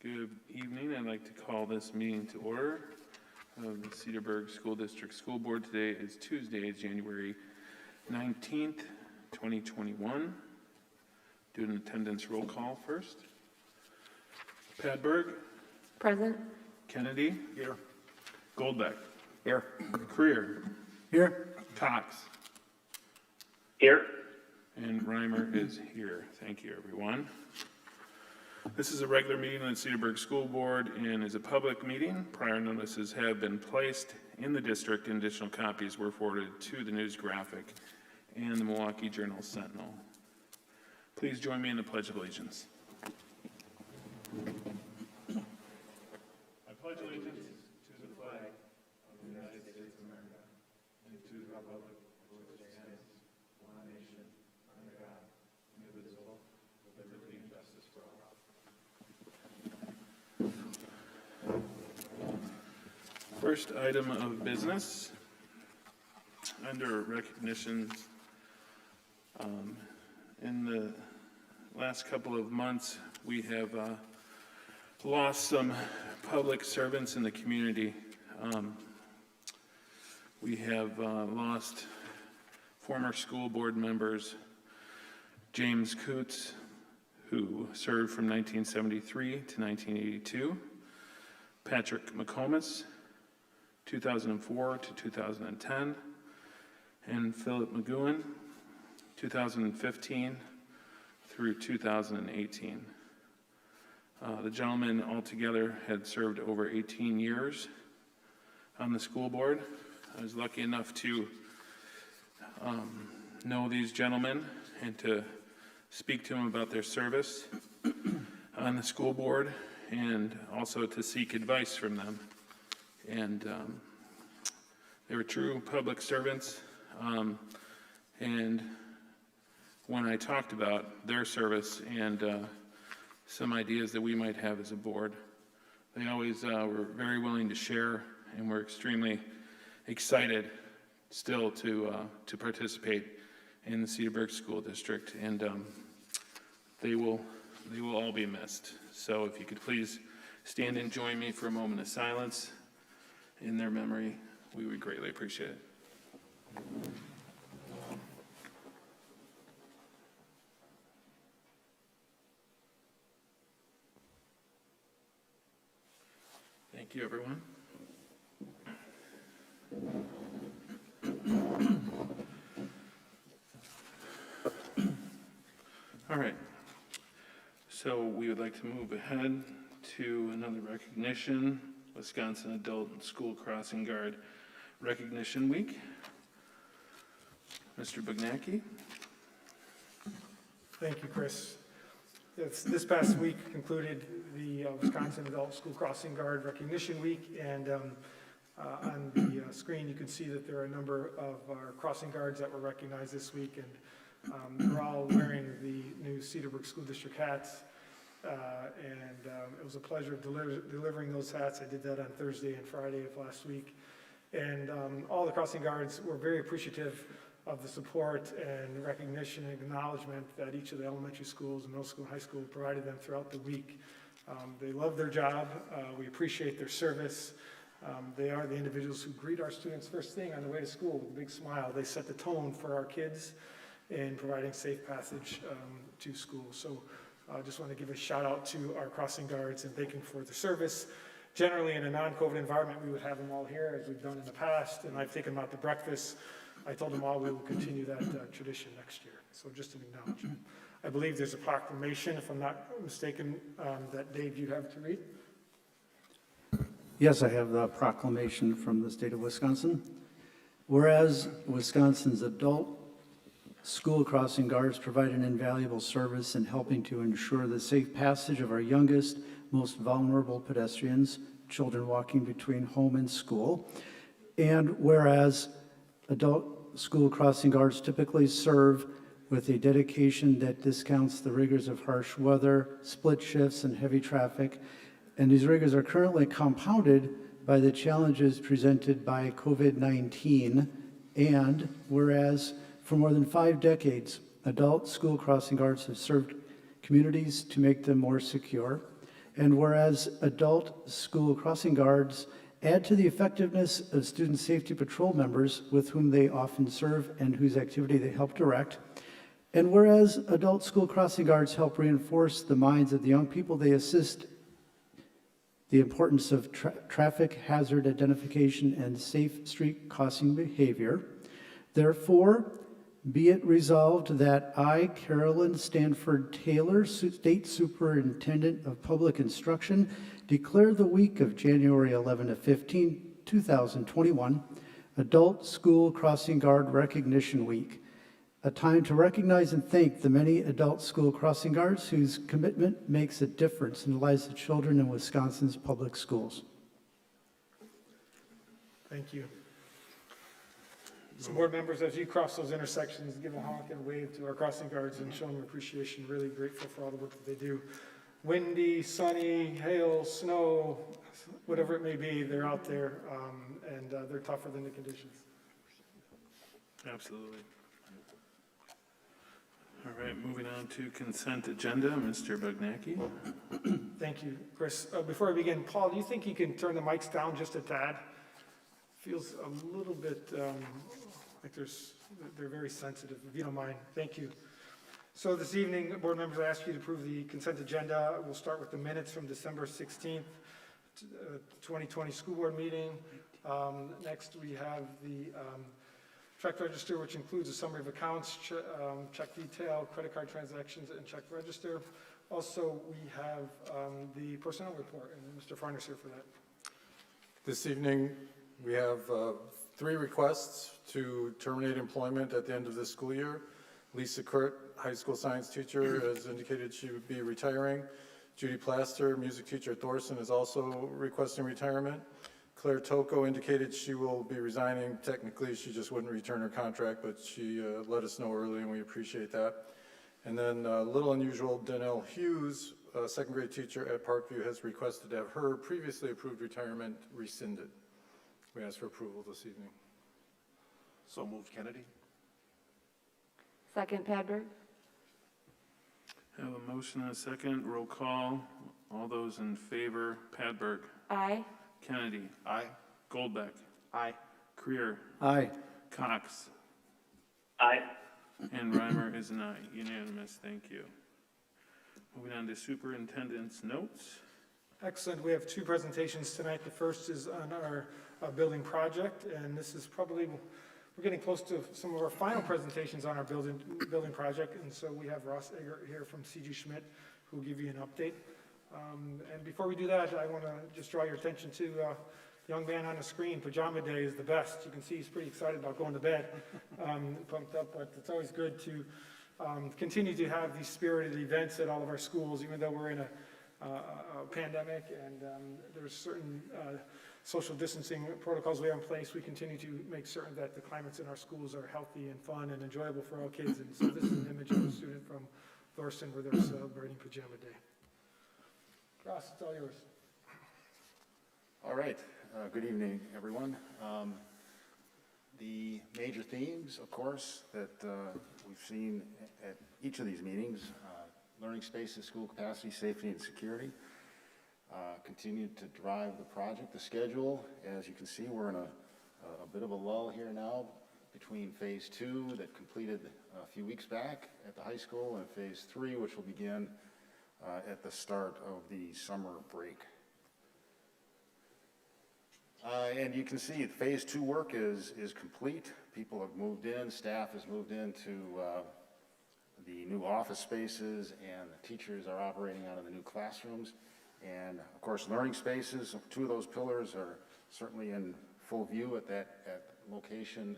Good evening. I'd like to call this meeting to order of the Cedarburg School District School Board. Today is Tuesday, January 19th, 2021. Do an attendance roll call first. Padberg. Present. Kennedy. Here. Goldbeck. Here. Creer. Here. Cox. Here. And Reimer is here. Thank you, everyone. This is a regular meeting of the Cedarburg School Board and is a public meeting. Prior notices have been placed in the district and additional copies were forwarded to the News Graphic and the Milwaukee Journal Sentinel. Please join me in the Pledge of Allegiance. I pledge allegiance to the flag of the United States of America and to the republic for which it stands, one nation, under God, indivisible, with liberty and justice for all. First item of business, under recognitions, in the last couple of months, we have lost some public servants in the community. We have lost former school board members, James Coots, who served from 1973 to 1982, Patrick McComas, 2004 to 2010, and Philip McGowan, 2015 through 2018. The gentleman altogether had served over 18 years on the school board. I was lucky enough to know these gentlemen and to speak to them about their service on the school board and also to seek advice from them. And they were true public servants. And when I talked about their service and some ideas that we might have as a board, they always were very willing to share, and we're extremely excited still to participate in the Cedarburg School District. And they will all be missed. So if you could please stand and join me for a moment of silence in their memory, we would greatly appreciate it. Thank you, everyone. All right. So we would like to move ahead to another recognition, Wisconsin Adult and School Crossing Guard Recognition Week. Mr. Bugnacki. Thank you, Chris. This past week concluded the Wisconsin Adult School Crossing Guard Recognition Week, and on the screen you can see that there are a number of our crossing guards that were recognized this week, and we're all wearing the new Cedarburg School District hats, and it was a pleasure delivering those hats. I did that on Thursday and Friday of last week, and all the crossing guards were very appreciative of the support and recognition and acknowledgement that each of the elementary schools and middle school and high school provided them throughout the week. They love their job. We appreciate their service. They are the individuals who greet our students first thing on the way to school with a big smile. They set the tone for our kids in providing safe passage to school. So I just want to give a shout out to our crossing guards and thank them for the service. Generally in a non-COVID environment, we would have them all here as we've done in the past, and I've taken them out to breakfast. I told them all we will continue that tradition next year. So just an acknowledgement. I believe there's a proclamation, if I'm not mistaken, that Dave, you have to read. Yes, I have the proclamation from the state of Wisconsin. Whereas Wisconsin's adult school crossing guards provide an invaluable service in helping to ensure the safe passage of our youngest, most vulnerable pedestrians, children walking between home and school. And whereas adult school crossing guards typically serve with a dedication that discounts the rigors of harsh weather, split shifts, and heavy traffic. And these rigors are currently compounded by the challenges presented by COVID-19. And whereas for more than 5 decades, adult school crossing guards have served communities to make them more secure. And whereas adult school crossing guards add to the effectiveness of student safety patrol members with whom they often serve and whose activity they help direct. And whereas adult school crossing guards help reinforce the minds of the young people they assist the importance of traffic hazard identification and safe street crossing behavior. Therefore, be it resolved that I, Carolyn Stanford Taylor, State Superintendent of Public Instruction, declare the week of January 11 to 15, 2021, Adult School Crossing Guard Recognition Week, a time to recognize and thank the many adult school crossing guards whose commitment makes a difference in the lives of children in Wisconsin's public schools. Thank you. So board members, as you cross those intersections, give a honk and wave to our crossing guards and show them appreciation. Really grateful for all the work that they do. Windy, sunny, hail, snow, whatever it may be, they're out there, and they're tougher than the conditions. Absolutely. All right, moving on to consent agenda, Mr. Bugnacki. Thank you, Chris. Before I begin, Paul, do you think you can turn the mics down just a tad? Feels a little bit like they're very sensitive, if you don't mind. Thank you. So this evening, board members, I ask you to approve the consent agenda. We'll start with the minutes from December 16th, 2020 school board meeting. Next, we have the check register, which includes a summary of accounts, check detail, credit card transactions, and check register. Also, we have the personnel report, and Mr. Farner's here for that. This evening, we have 3 requests to terminate employment at the end of this school year. Lisa Kurt, high school science teacher, has indicated she would be retiring. Judy Plaster, music teacher at Thorson, is also requesting retirement. Claire Toko indicated she will be resigning. Technically, she just wouldn't return her contract, but she let us know early, and we appreciate that. And then a little unusual, Donnell Hughes, a second grade teacher at Parkview, has requested to have her previously approved retirement rescinded. We ask for approval this evening. So moved, Kennedy. Second, Padberg. Have a motion and a second. Roll call. All those in favor, Padberg. Aye. Kennedy. Aye. Goldbeck. Aye. Creer. Aye. Cox. Aye. And Reimer is an aye. Unanimous. Thank you. Moving on to superintendent's notes. Excellent. We have 2 presentations tonight. The first is on our building project, and this is probably, we're getting close to some of our final presentations on our building project, and so we have Ross Egger here from C.G. Schmidt, who will give you an update. And before we do that, I want to just draw your attention to the young man on the screen. Pajama Day is the best. You can see he's pretty excited about going to bed, pumped up, but it's always good to continue to have these spirited events at all of our schools, even though we're in a pandemic and there's certain social distancing protocols we have in place. We continue to make certain that the climates in our schools are healthy and fun and enjoyable for all kids. And so this is an image of a student from Thorson where they're celebrating Pajama Day. Ross, it's all yours. All right. Good evening, everyone. The major themes, of course, that we've seen at each of these meetings, learning spaces, school capacity, safety, and security, continued to drive the project. The schedule, as you can see, we're in a bit of a lull here now between phase 2 that completed a few weeks back at the high school and phase 3, which will begin at the start of the summer break. And you can see phase 2 work is complete. People have moved in, staff has moved into the new office spaces, and the teachers are operating out of the new classrooms. And of course, learning spaces, 2 of those pillars are certainly in full view at that location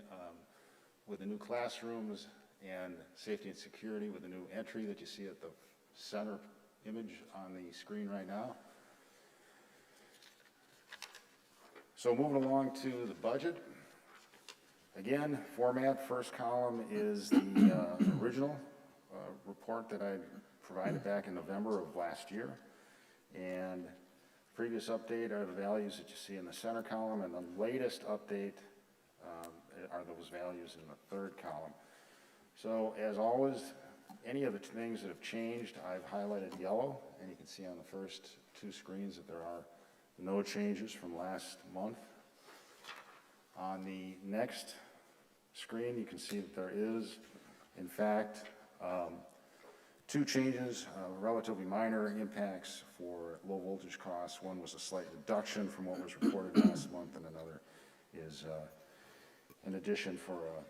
with the new classrooms, and safety and security with the new entry that you see at the center image on the screen right now. So moving along to the budget. Again, format, first column is the original report that I provided back in November of last year. And previous update are the values that you see in the center column, and the latest update are those values in the third column. So as always, any of the things that have changed, I've highlighted yellow and you can see on the first two screens that there are no changes from last month. On the next screen, you can see that there is, in fact, two changes, relatively minor impacts for low voltage costs. One was a slight reduction from what was reported last month, and another is an addition for a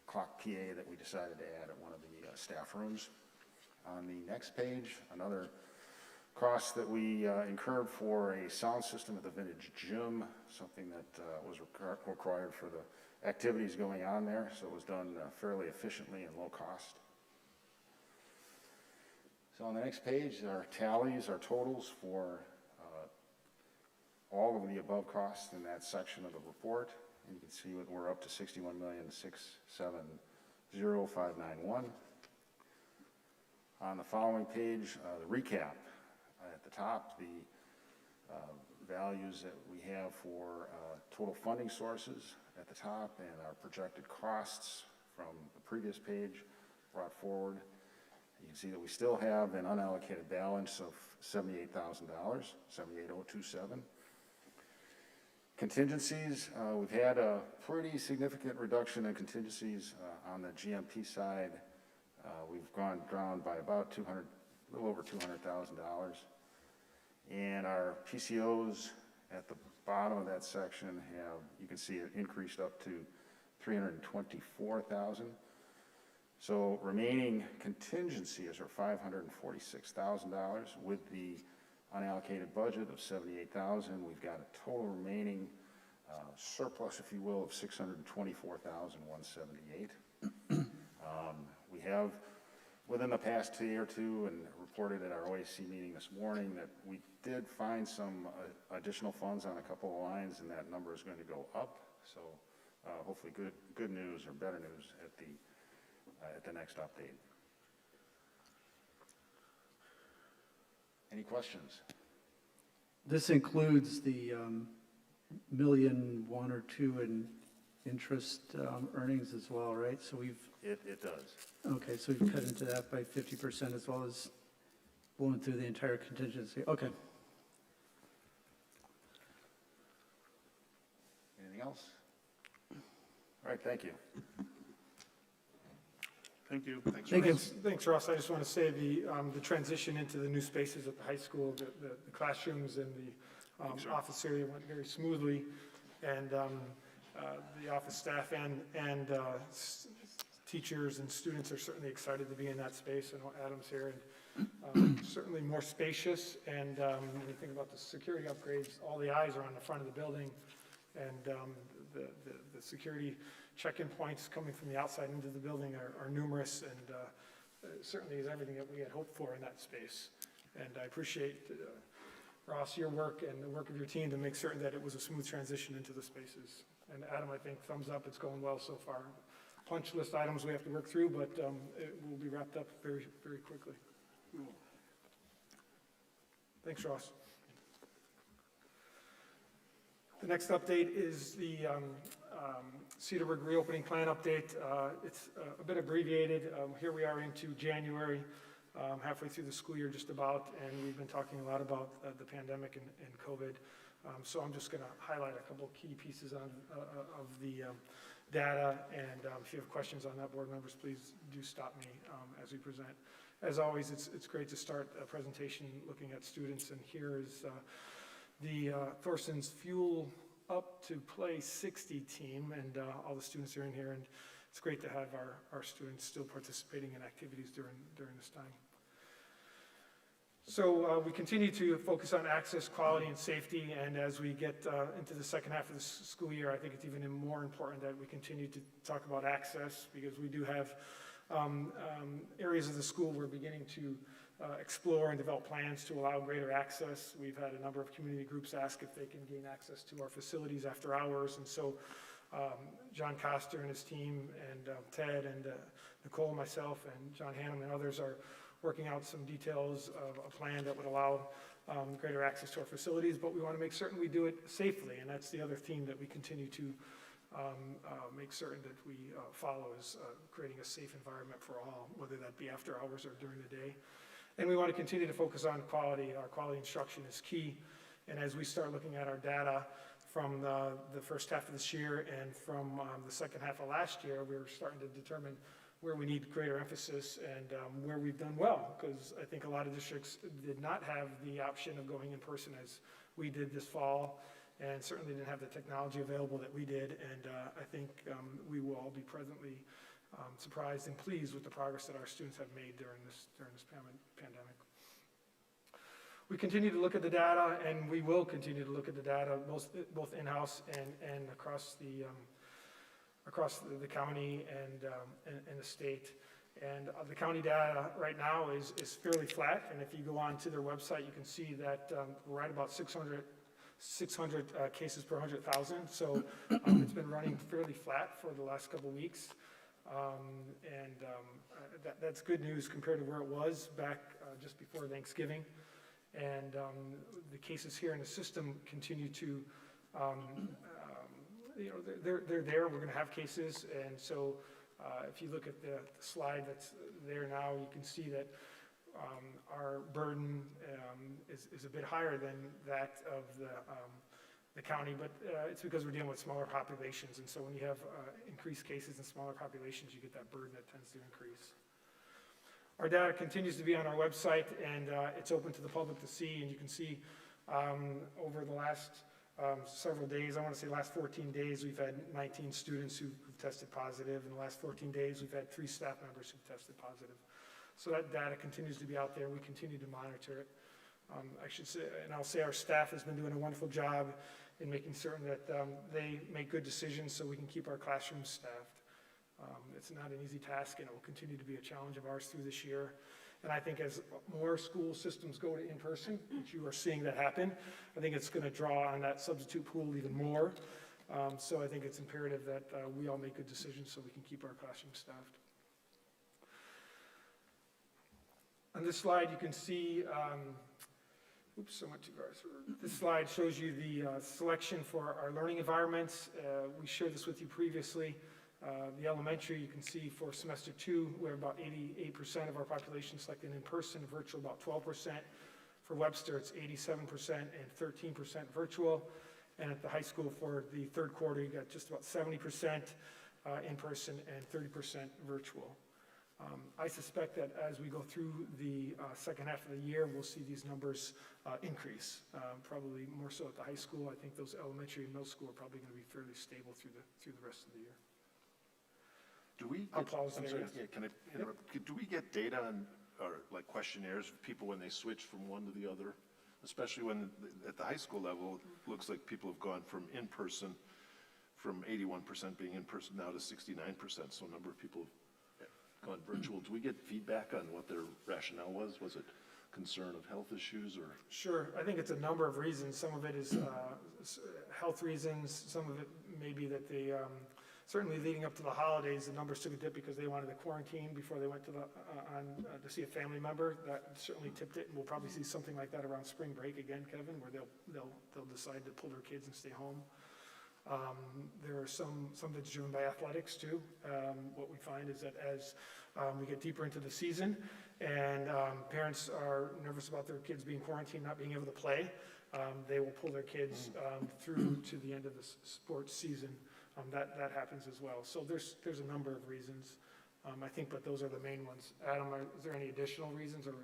clock PA that we decided to add at one of the staff rooms. On the next page, another cost that we incurred for a sound system at the Vintage Gym, something that was required for the activities going on there, so it was done fairly efficiently and low cost. So on the next page, our tallies, our totals for all of the above costs in that section of the report. And you can see that we're up to $61,670,591. On the following page, the recap. At the top, the values that we have for total funding sources at the top and our projected costs from the previous page brought forward. You can see that we still have an unallocated balance of $78,000, $78,027. Contingencies, we've had a pretty significant reduction in contingencies on the GMP side. We've gone down by about a little over $200,000. And our PCOs at the bottom of that section have, you can see it increased up to $324,000. So remaining contingencies are $546,000 with the unallocated budget of $78,000. We've got a total remaining surplus, if you will, of $624,178. We have, within the past year or two, and reported at our OAC meeting this morning, that we did find some additional funds on a couple of lines, and that number is going to go up. So hopefully good news or better news at the next update. Any questions? This includes the $1,000,001 or $2 in interest earnings as well, right? So we've, It does. okay, so we've cut into that by 50% as well as blowing through the entire contingency. Okay. Anything else? All right, thank you. Thank you. Thank you. Thanks, Ross. I just want to say the transition into the new spaces at the high school, the classrooms and the office area went very smoothly, and the office staff and teachers and students are certainly excited to be in that space. I know Adam's here, and certainly more spacious, and when you think about the security upgrades, all the eyes are on the front of the building, and the security check-in points coming from the outside into the building are numerous, and certainly is everything that we had hoped for in that space. And I appreciate, Ross, your work and the work of your team to make certain that it was a smooth transition into the spaces. And Adam, I think, thumbs up, it's going well so far. Punch list items we have to work through, but it will be wrapped up very, very quickly. Thanks, Ross. The next update is the Cedarburg reopening plan update. It's a bit abbreviated. Here we are into January, halfway through the school year just about, and we've been talking a lot about the pandemic and COVID. So I'm just going to highlight a couple key pieces of the data, and if you have questions on that, board members, please do stop me as we present. As always, it's great to start a presentation looking at students, and here is the Thorson's Fuel Up to Play 60 team, and all the students are in here, and it's great to have our students still participating in activities during this time. So we continue to focus on access, quality, and safety, and as we get into the second half of the school year, I think it's even more important that we continue to talk about access, because we do have areas of the school we're beginning to explore and develop plans to allow greater access. We've had a number of community groups ask if they can gain access to our facilities after hours, and so John Coster and his team, and Ted and Nicole, myself, and John Hannum and others are working out some details of a plan that would allow greater access to our facilities, but we want to make certain we do it safely, and that's the other theme that we continue to make certain that we follow, is creating a safe environment for all, whether that be after hours or during the day. And we want to continue to focus on quality. Our quality instruction is key. And as we start looking at our data from the first half of this year and from the second half of last year, we're starting to determine where we need greater emphasis and where we've done well, because I think a lot of districts did not have the option of going in person as we did this fall, and certainly didn't have the technology available that we did. And I think we will all be presently surprised and pleased with the progress that our students have made during this pandemic. We continue to look at the data, and we will continue to look at the data, both in-house and across the county and the state. And the county data right now is fairly flat, and if you go on to their website, you can see that we're at about 600 cases per 100,000. So it's been running fairly flat for the last couple of weeks. That's good news compared to where it was back just before Thanksgiving. And the cases here in the system continue to, they're there. We're going to have cases. And so if you look at the slide that's there now, you can see that our burden is a bit higher than that of the county, but it's because we're dealing with smaller populations. And so when you have increased cases in smaller populations, you get that burden that tends to increase. Our data continues to be on our website, and it's open to the public to see. And you can see over the last several days, I want to say last 14 days, we've had 19 students who've tested positive. In the last 14 days, we've had 3 staff members who've tested positive. So that data continues to be out there. We continue to monitor it. I should say, and I'll say our staff has been doing a wonderful job in making certain that they make good decisions so we can keep our classrooms staffed. It's not an easy task, and it will continue to be a challenge of ours through this year. And I think as more school systems go to in-person, which you are seeing that happen, I think it's going to draw on that substitute pool even more. So I think it's imperative that we all make good decisions so we can keep our classrooms staffed. On this slide, you can see, oops, I went too far. This slide shows you the selection for our learning environments. We shared this with you previously. The elementary, you can see for semester 2, we have about 88% of our population selected in person, virtual about 12%. For Webster, it's 87% and 13% virtual. And at the high school for the third quarter, you got just about 70% in person and 30% virtual. I suspect that as we go through the second half of the year, we'll see these numbers increase, probably more so at the high school. I think those elementary and middle school are probably going to be fairly stable through the rest of the year. Do we? I'll pause there. Sorry, yeah, can I interrupt? Do we get data on, or like questionnaires of people when they switch from one to the other? Especially when, at the high school level, it looks like people have gone from in-person, from 81% being in-person now to 69%. So a number of people have gone virtual. Do we get feedback on what their rationale was? Was it concern of health issues or? Sure, I think it's a number of reasons. Some of it is health reasons. Some of it may be that they, certainly leading up to the holidays, the numbers took a dip because they wanted to quarantine before they went to to see a family member. That certainly tipped it, and we'll probably see something like that around spring break again, Kevin, where they'll decide to pull their kids and stay home. There are some that's driven by athletics too. What we find is that as we get deeper into the season and parents are nervous about their kids being quarantined, not being able to play, they will pull their kids through to the end of the sports season. That happens as well. So there's a number of reasons, I think, but those are the main ones. Adam, is there any additional reasons, or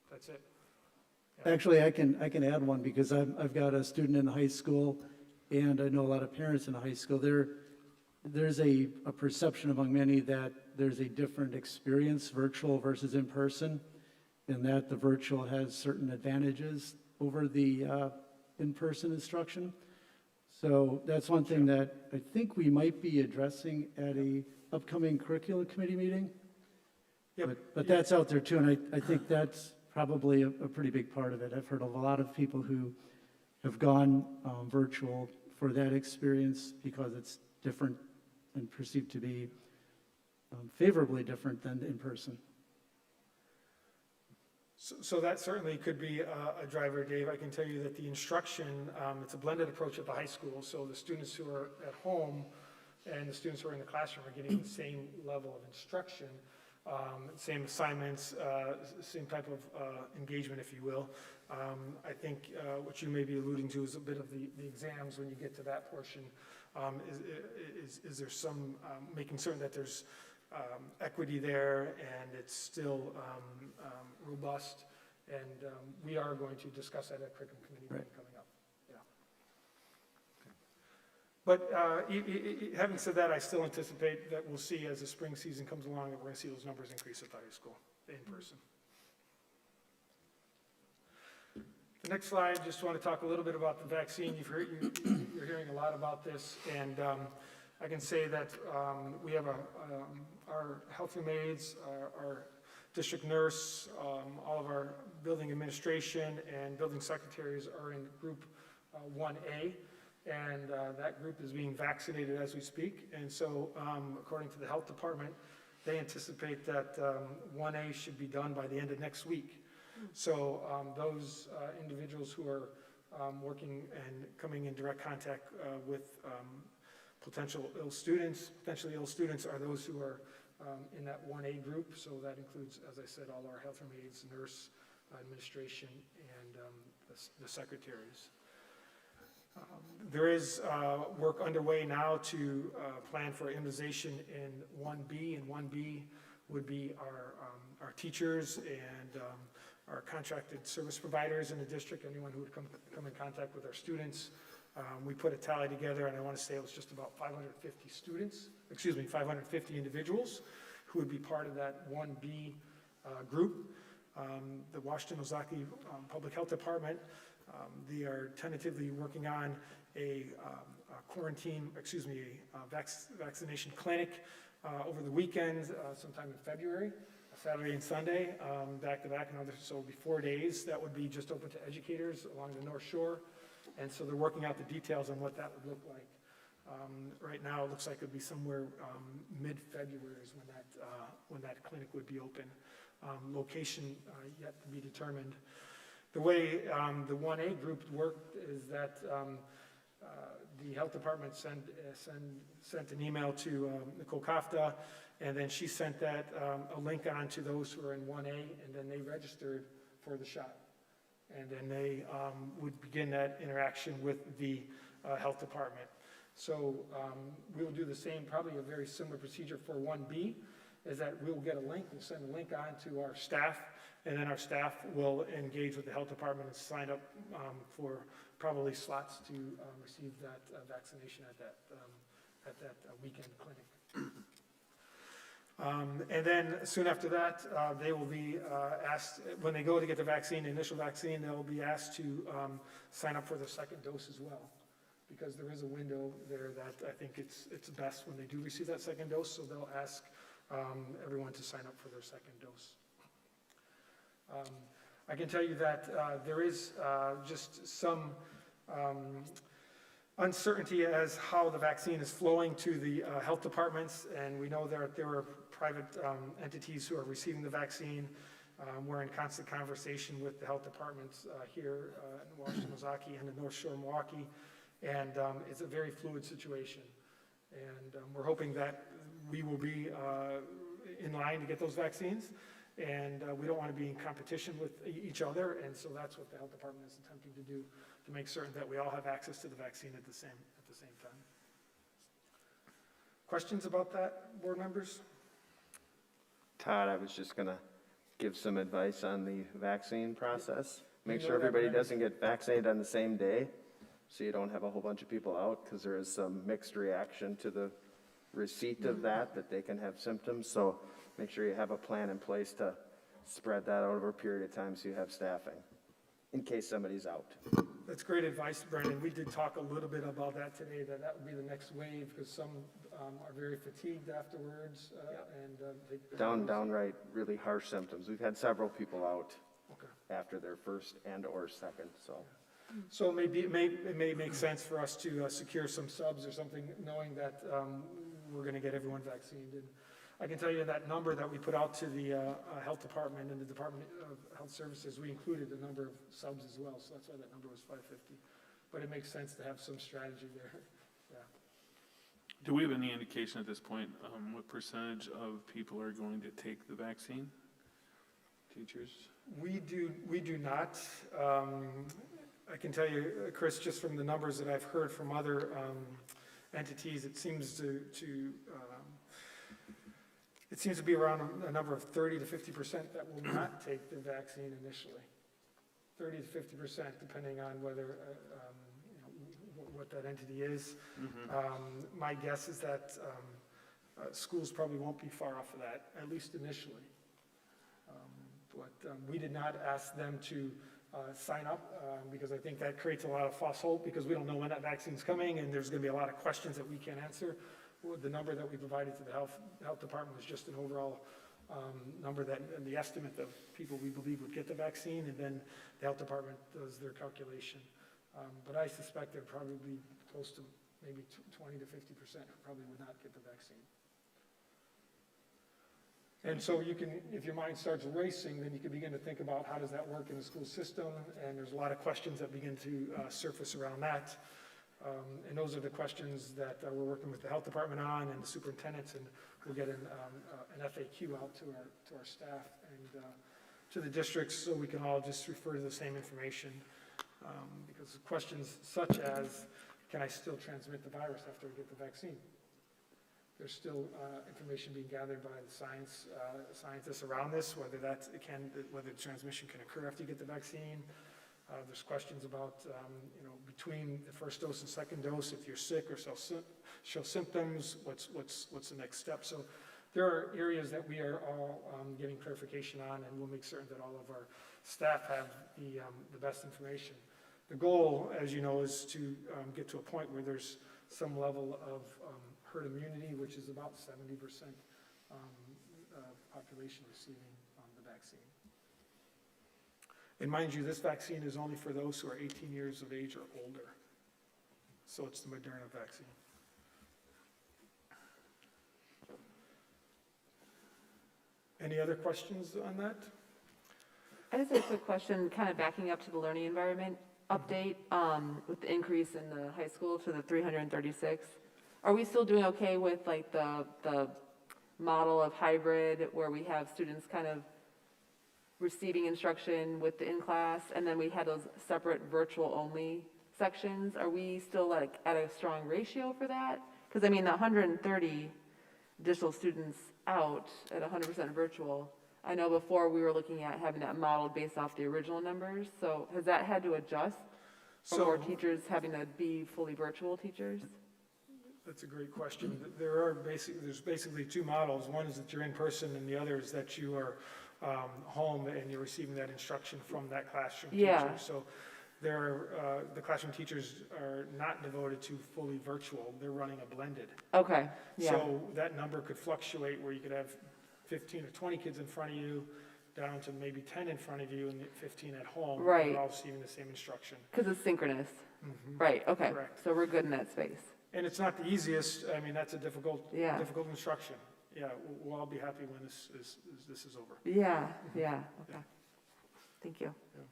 that's it? Yeah. Actually, I can add one because I've got a student in high school, and I know a lot of parents in high school. There's a perception among many that there's a different experience, virtual versus in person, and that the virtual has certain advantages over the in-person instruction. So that's one thing that I think we might be addressing at a upcoming curriculum committee meeting. Yep. But that's out there too, and I think that's probably a pretty big part of it. I've heard of a lot of people who have gone virtual for that experience because it's different and perceived to be favorably different than in person. So that certainly could be a driver, Dave. I can tell you that the instruction, it's a blended approach at the high school. So the students who are at home and the students who are in the classroom are getting the same level of instruction. same assignments, same type of engagement, if you will. I think what you may be alluding to is a bit of the exams when you get to that portion. Is there some, making certain that there's equity there and it's still robust. And we are going to discuss that at curriculum committee meeting coming up. Yeah. But having said that, I still anticipate that we'll see as the spring season comes along that we're going to see those numbers increase at the high school in person. The next slide, just want to talk a little bit about the vaccine. You're hearing a lot about this, and I can say that we have our health room aides, our district nurse, all of our building administration and building secretaries are in group 1A, and that group is being vaccinated as we speak. And so according to the health department, they anticipate that 1A should be done by the end of next week. So those individuals who are working and coming in direct contact with potentially ill students are those who are in that 1A group. So that includes, as I said, all our health room aides, nurse, administration, and the secretaries. There is work underway now to plan for immunization in 1B, and 1B would be our teachers and our contracted service providers in the district, anyone who would come in contact with our students. We put a tally together, and I want to say it was just about 550 individuals who would be part of that 1B group. The Washington Ozaki Public Health Department, they are tentatively working on a vaccination clinic over the weekend, sometime in February, Saturday and Sunday, back to back, so it'll be 4 days. That would be just open to educators along the North Shore. And so they're working out the details on what that would look like. Right now, it looks like it would be somewhere mid-February is when that clinic would be open. Location yet to be determined. The way the 1A group worked is that the health department sent an email to Nicole Kafta, and then she sent that a link on to those who are in 1A, and then they registered for the shot. And then they would begin that interaction with the health department. So we will do the same, probably a very similar procedure for 1B, is that we'll get a link, we'll send a link on to our staff, and then our staff will engage with the health department and sign up for probably slots to receive that vaccination at that weekend clinic. And then soon after that, they will be asked, when they go to get the vaccine, the initial vaccine, they'll be asked to sign up for the second dose as well. Because there is a window there that I think it's best when they do receive that second dose, so they'll ask everyone to sign up for their second dose. I can tell you that there is just some uncertainty as how the vaccine is flowing to the health departments, and we know that there are private entities who are receiving the vaccine. We're in constant conversation with the health departments here in Washington, Ozaki, and the North Shore, Milwaukee, and it's a very fluid situation. And we're hoping that we will be in line to get those vaccines, and we don't want to be in competition with each other, and so that's what the health department is attempting to do, to make certain that we all have access to the vaccine at the same time. Questions about that, board members? Todd, I was just gonna give some advice on the vaccine process. Make sure everybody doesn't get vaccinated on the same day, so you don't have a whole bunch of people out, because there is some mixed reaction to the receipt of that they can have symptoms. So make sure you have a plan in place to spread that out over a period of time so you have staffing, in case somebody's out. That's great advice, Brandon. We did talk a little bit about that today, that would be the next wave, because some are very fatigued afterwards, and Downright really harsh symptoms. We've had several people out okay. after their first and or second, so. So it may make sense for us to secure some subs or something, knowing that we're going to get everyone vaccinated. And I can tell you that number that we put out to the health department and the Department of Health Services, we included the number of subs as well, so that's why that number was 550. But it makes sense to have some strategy there. Yeah. Do we have any indication at this point, what percentage of people are going to take the vaccine? Teachers? We do not. I can tell you, Chris, just from the numbers that I've heard from other entities, it seems to be around a number of 30 to 50% that will not take the vaccine initially. 30 to 50%, depending on whether, what that entity is. My guess is that schools probably won't be far off of that, at least initially. But we did not ask them to sign up because I think that creates a lot of false hope because we don't know when that vaccine's coming and there's going to be a lot of questions that we can't answer. The number that we provided to the health department was just an overall number and the estimate of people we believe would get the vaccine, and then the health department does their calculation. But I suspect there'd probably be close to maybe 20 to 50% probably would not get the vaccine. And so you can, if your mind starts racing, then you can begin to think about how does that work in the school system, and there's a lot of questions that begin to surface around that. And those are the questions that we're working with the health department on and the superintendents, and we'll get an FAQ out to our staff and to the districts so we can all just refer to the same information. Because questions such as, can I still transmit the virus after I get the vaccine? There's still information being gathered by the scientists around this, whether the transmission can occur after you get the vaccine. There's questions about, between the first dose and second dose, if you're sick or show symptoms, what's the next step? So there are areas that we are all getting clarification on, and we'll make certain that all of our staff have the best information. The goal, as you know, is to get to a point where there's some level of herd immunity, which is about 70% population receiving the vaccine. And mind you, this vaccine is only for those who are 18 years of age or older. So it's the Moderna vaccine. Any other questions on that? I just have a quick question, kind of backing up to the learning environment update with the increase in the high school to the 336. Are we still doing okay with like the model of hybrid where we have students kind of receiving instruction with the in-class, and then we had those separate virtual-only sections? Are we still like at a strong ratio for that? Because I mean, the 130 additional students out at 100% virtual, I know before we were looking at having that modeled based off the original numbers, so has that had to adjust for more teachers having to be fully virtual teachers? That's a great question. There's basically two models. One is that you're in person, and the other is that you are home and you're receiving that instruction from that classroom teacher. So the classroom teachers are not devoted to fully virtual. They're running a blended. Okay, yeah. So that number could fluctuate where you could have 15 or 20 kids in front of you, down to maybe 10 in front of you and 15 at home. Right. They're all receiving the same instruction. Because it's synchronous. Right, okay. Correct. So we're good in that space. And it's not the easiest. I mean, that's a difficult instruction. Yeah, we'll all be happy when this is over. Yeah, okay. Thank you. Yeah.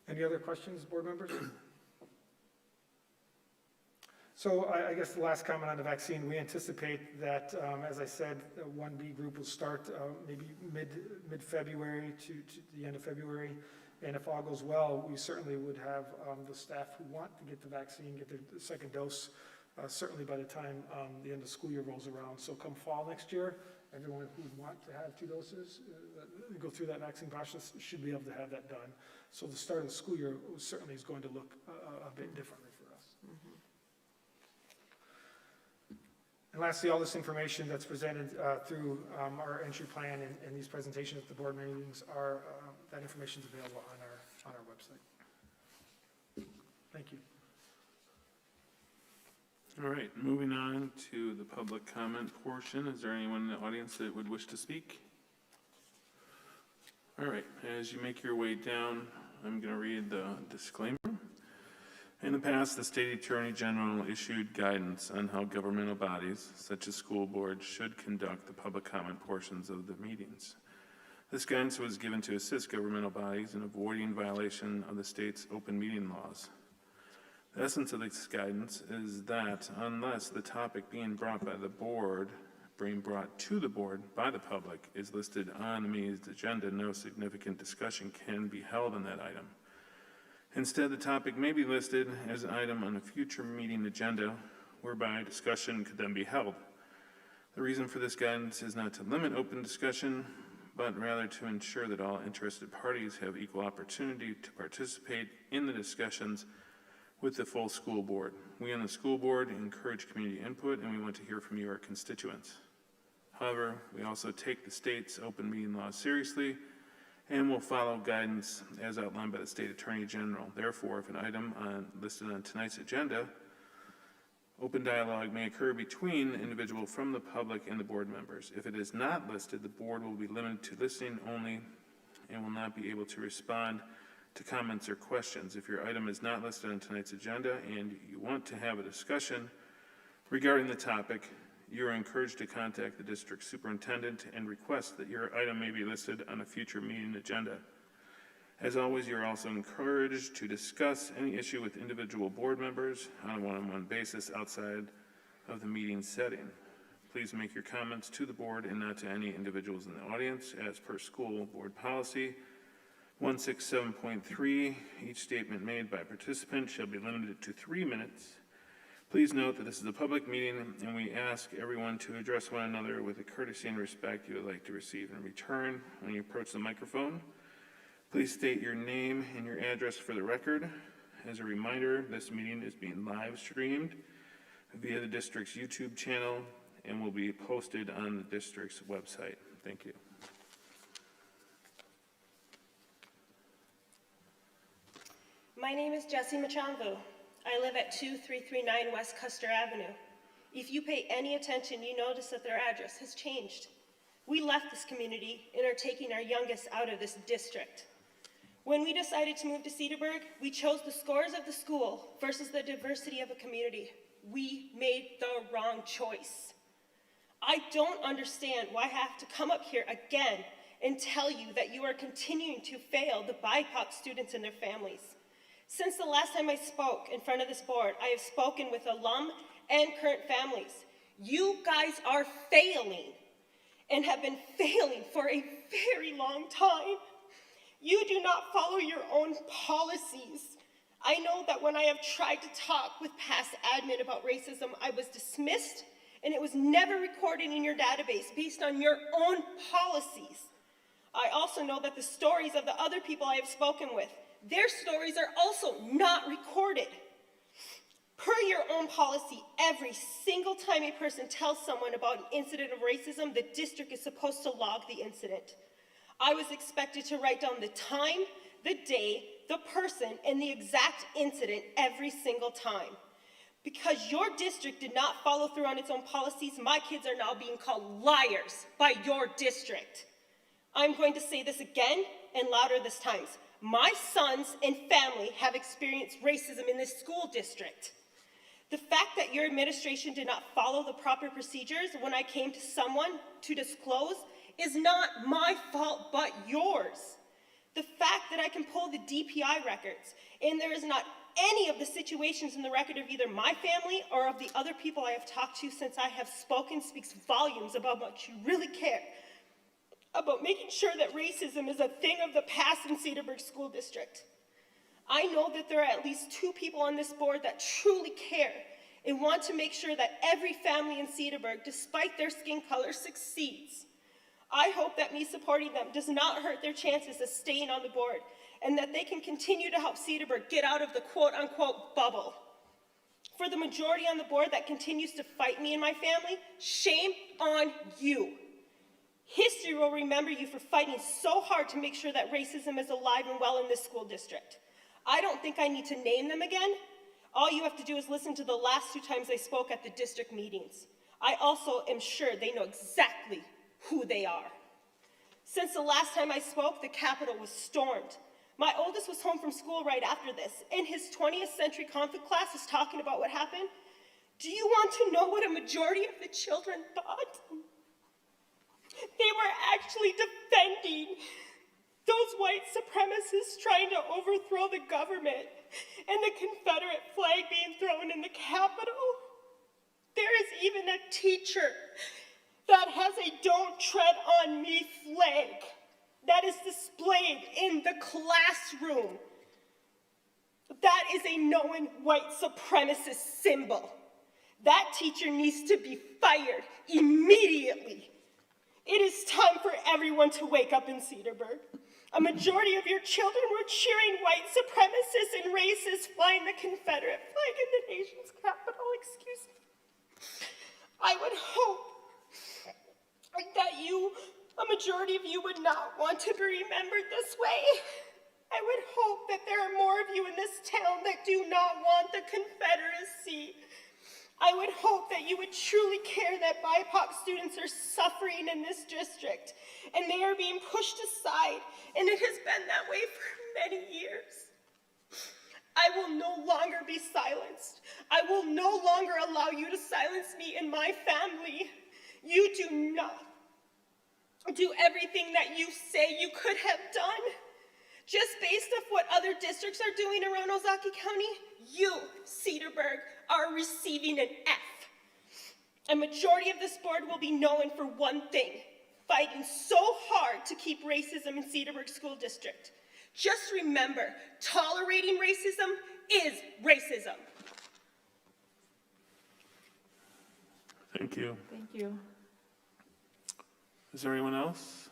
Any other questions, board members? So I guess the last comment on the vaccine, we anticipate that, as I said, the 1B group will start maybe mid-February to the end of February. And if all goes well, we certainly would have the staff who want to get the vaccine, get the second dose, certainly by the time the end of the school year rolls around. So come fall next year, everyone who would want to have 2 doses, go through that vaccine process, should be able to have that done. So the start of the school year certainly is going to look a bit differently for us. And lastly, all this information that's presented through our entry plan and these presentations at the board meetings that information is available on our website. Thank you. All right, moving on to the public comment portion. Is there anyone in the audience that would wish to speak? All right, as you make your way down, I'm going to read the disclaimer. In the past, the State Attorney General issued guidance on how governmental bodies, such as school boards, should conduct the public comment portions of the meetings. This guidance was given to assist governmental bodies in avoiding violation of the state's open meeting laws. The essence of this guidance is that unless the topic being brought to the board by the public is listed on the meeting's agenda, no significant discussion can be held on that item. Instead, the topic may be listed as an item on a future meeting agenda, whereby discussion could then be held. The reason for this guidance is not to limit open discussion, but rather to ensure that all interested parties have equal opportunity to participate in the discussions with the full school board. We on the school board encourage community input, and we want to hear from you, our constituents. However, we also take the state's open meeting law seriously and will follow guidance as outlined by the State Attorney General. Therefore, if an item listed on tonight's agenda, open dialogue may occur between the individual from the public and the board members. If it is not listed, the board will be limited to listening only and will not be able to respond to comments or questions. If your item is not listed on tonight's agenda and you want to have a discussion regarding the topic, you are encouraged to contact the district superintendent and request that your item may be listed on a future meeting agenda. As always, you're also encouraged to discuss any issue with individual board members on a one-on-one basis outside of the meeting setting. Please make your comments to the board and not to any individuals in the audience. As per school board policy 167.3, each statement made by a participant shall be limited to 3 minutes. Please note that this is a public meeting, and we ask everyone to address one another with the courtesy and respect you would like to receive in return. When you approach the microphone, please state your name and your address for the record. As a reminder, this meeting is being live streamed via the district's YouTube channel and will be posted on the district's website. Thank you. My name is Jessie Machambu. I live at 2339 West Custer Avenue. If you pay any attention, you notice that their address has changed. We left this community and are taking our youngest out of this district. When we decided to move to Cedarburg, we chose the scores of the school versus the diversity of a community. We made the wrong choice. I don't understand why I have to come up here again and tell you that you are continuing to fail the BIPOC students and their families. Since the last time I spoke in front of this board, I have spoken with alum and current families. You guys are failing and have been failing for a very long time. You do not follow your own policies. I know that when I have tried to talk with past admin about racism, I was dismissed and it was never recorded in your database based on your own policies. I also know that the stories of the other people I have spoken with, their stories are also not recorded. Per your own policy, every single time a person tells someone about an incident of racism, the district is supposed to log the incident. I was expected to write down the time, the day, the person, and the exact incident every single time. Because your district did not follow through on its own policies, my kids are now being called liars by your district. I'm going to say this again and louder this time. My sons and family have experienced racism in this school district. The fact that your administration did not follow the proper procedures when I came to someone to disclose is not my fault but yours. The fact that I can pull the DPI records and there is not any of the situations in the record of either my family or of the other people I have talked to since I have spoken speaks volumes about how much you really care about making sure that racism is a thing of the past in Cedarburg School District. I know that there are at least 2 people on this board that truly care and want to make sure that every family in Cedarburg, despite their skin color, succeeds. I hope that me supporting them does not hurt their chances of staying on the board and that they can continue to help Cedarburg get out of the quote-unquote bubble. For the majority on the board that continues to fight me and my family, shame on you. History will remember you for fighting so hard to make sure that racism is alive and well in this school district. I don't think I need to name them again. All you have to do is listen to the last 2 times I spoke at the district meetings. I also am sure they know exactly who they are. Since the last time I spoke, the Capitol was stormed. My oldest was home from school right after this, and his 20th century conflict class is talking about what happened. Do you want to know what a majority of the children thought? They were actually defending Those white supremacists trying to overthrow the government and the Confederate flag being thrown in the Capitol. There is even a teacher that has a "Don't Tread on Me" flag that is displayed in the classroom. That is a known white supremacist symbol. That teacher needs to be fired immediately. It is time for everyone to wake up in Cedarburg. A majority of your children were cheering white supremacists and racists flying the Confederate flag in the nation's capital. Excuse me. I would hope that a majority of you would not want to be remembered this way. I would hope that there are more of you in this town that do not want the Confederacy. I would hope that you would truly care that BIPOC students are suffering in this district and they are being pushed aside, and it has been that way for many years. I will no longer be silenced. I will no longer allow you to silence me and my family. You do not do everything that you say you could have done. Just based off what other districts are doing around Ozaukee County, you, Cedarburg, are receiving an F. A majority of this board will be known for one thing: fighting so hard to keep racism in Cedarburg School District. Just remember, tolerating racism is racism. Thank you. Thank you. Is there anyone else?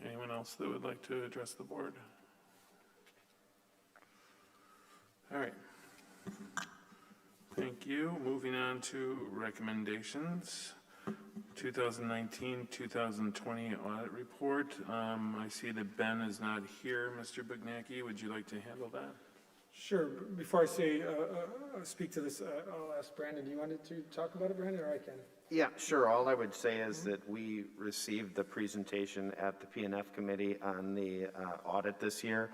Anyone else that would like to address the board? All right. Thank you. Moving on to recommendations. 2019-2020 audit report. I see that Ben is not here. Mr. Bugnacki, would you like to handle that? Sure. Before I speak to this, I'll ask Brandon. Do you want to talk about it, Brandon, or I can? Yeah, sure. All I would say is that we received the presentation at the P&F committee on the audit this year.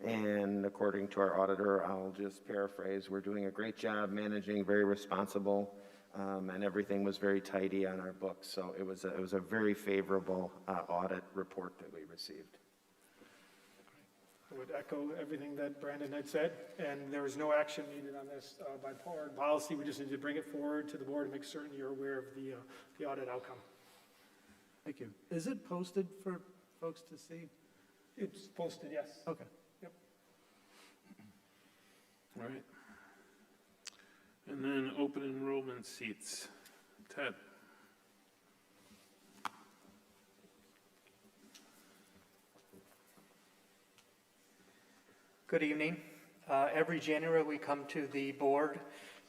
And according to our auditor, I'll just paraphrase, we're doing a great job managing, very responsible, and everything was very tidy on our books. So it was a very favorable audit report that we received. I would echo everything that Brandon had said, and there was no action needed on this by board policy. We just need to bring it forward to the board and make certain you're aware of the audit outcome. Thank you. Is it posted for folks to see? It's posted, yes. Okay. Yep. All right. And then open enrollment seats. Ted. Good evening. Every January we come to the board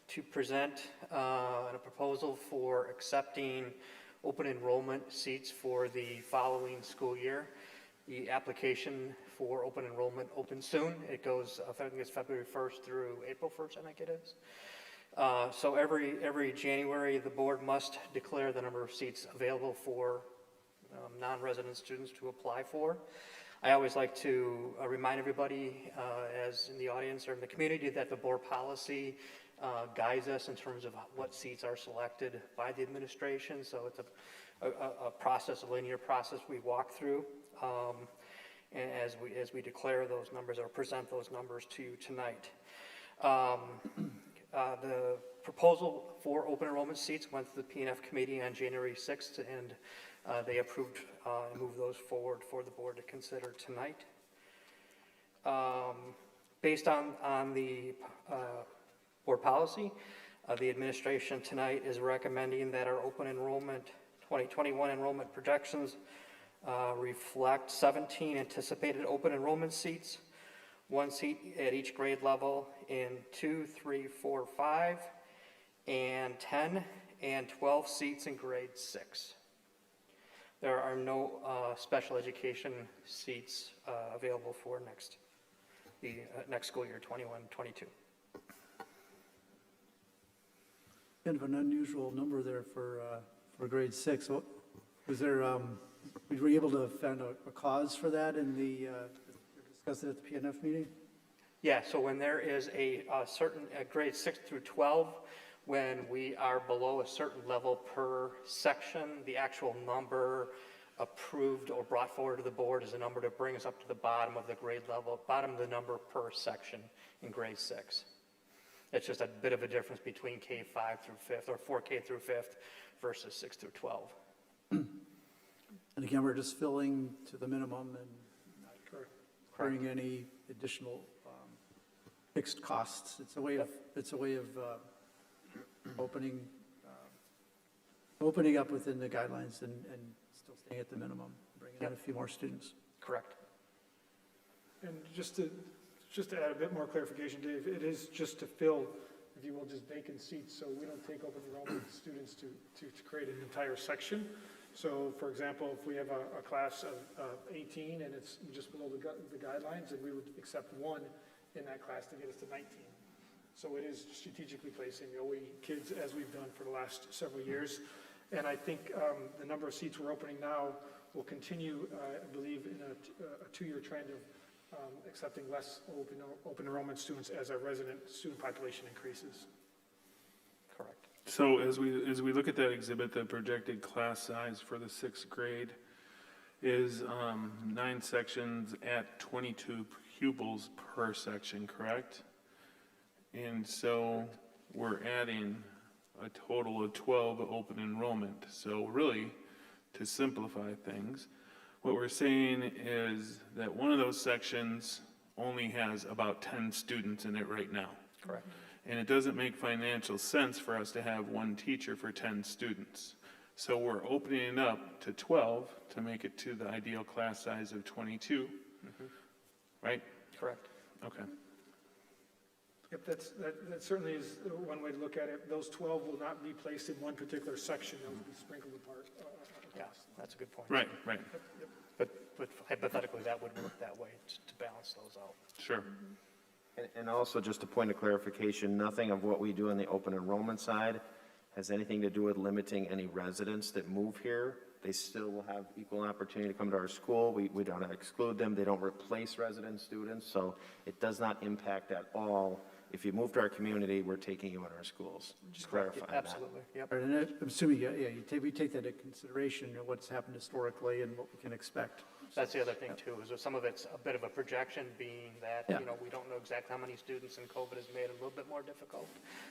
to present a proposal for accepting open enrollment seats for the following school year. The application for open enrollment opens soon. It goes, I think it's February 1st through April 1st, I think it is. So every January the board must declare the number of seats available for non-resident students to apply for. I always like to remind everybody, as in the audience or in the community, that the board policy guides us in terms of what seats are selected by the administration. So it's a process, a linear process we walk through, and as we declare those numbers or present those numbers to you tonight. The proposal for open enrollment seats went to the P&F committee on January 6th, and they approved and moved those forward for the board to consider tonight. Based on the board policy, the administration tonight is recommending that our open enrollment 2021 enrollment projections reflect 17 anticipated open enrollment seats, 1 seat at each grade level in 2, 3, 4, 5, and 10, and 12 seats in grade 6. There are no special education seats available for the next school year, 21-22. Kind of an unusual number there for grade 6. Was there, were you able to find a cause for that in the, discuss it at the P&F meeting? Yeah, so when there is a certain grade 6 through 12, when we are below a certain level per section, the actual number approved or brought forward to the board is a number to bring us up to the bottom of the grade level, bottom of the number per section in grade 6. It's just a bit of a difference between K-5 through 5th, or 4K through 5th versus 6 through 12. And again, we're just filling to the minimum and not Correct. incurring any additional fixed costs. It's a way of opening up within the guidelines and still staying at the minimum, bringing in a few more students. Correct. And just to add a bit more clarification, Dave, it is just to fill, if you will, just vacant seats, so we don't take open enrollment students to create an entire section. So, for example, if we have a class of 18 and it's just below the guidelines, then we would accept one in that class to get us to 19. So it is strategically placing OE kids, as we've done for the last several years. And I think the number of seats we're opening now will continue, I believe, in a 2-year trend of accepting less open enrollment students as our resident student population increases. Correct. So as we look at that exhibit, the projected class size for the 6th grade is 9 sections at 22 pupils per section, correct? And so we're adding a total of 12 open enrollment. So really, to simplify things, what we're saying is that one of those sections only has about 10 students in it right now. Correct. And it doesn't make financial sense for us to have one teacher for 10 students. So we're opening it up to 12 to make it to the ideal class size of 22, right? Correct. Okay. Yep, that certainly is one way to look at it. Those 12 will not be placed in one particular section. They'll be sprinkled apart. Yeah, that's a good point. Right, right, But hypothetically, that would work that way to balance those out. sure. And also, just a point of clarification, nothing of what we do on the open enrollment side has anything to do with limiting any residents that move here. They still will have equal opportunity to come to our school. We don't exclude them. They don't replace resident students, so it does not impact at all. If you move to our community, we're taking you in our schools. Just clarifying that. Absolutely, yep. Right, and I'm assuming, we take that into consideration, what's happened historically and what we can expect. That's the other thing too, is that some of it's a bit of a projection, being that, Yeah. we don't know exactly how many students, and COVID has made it a little bit more difficult.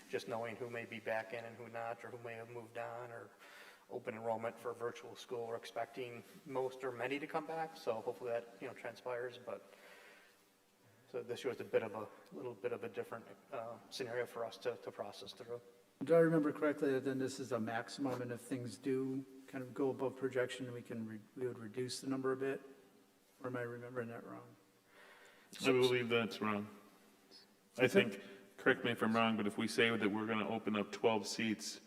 Just knowing who may be back in and who not, or who may have moved on, or open enrollment for virtual school. We're expecting most or many to come back, so hopefully that, transpires, but so this year is a little bit of a different scenario for us to process through. Do I remember correctly that then this is a maximum, and if things do kind of go above projection, we would reduce the number a bit? Or am I remembering that wrong? I believe that's wrong. I think, correct me if I'm wrong, but if we say that we're going to open up 12 seats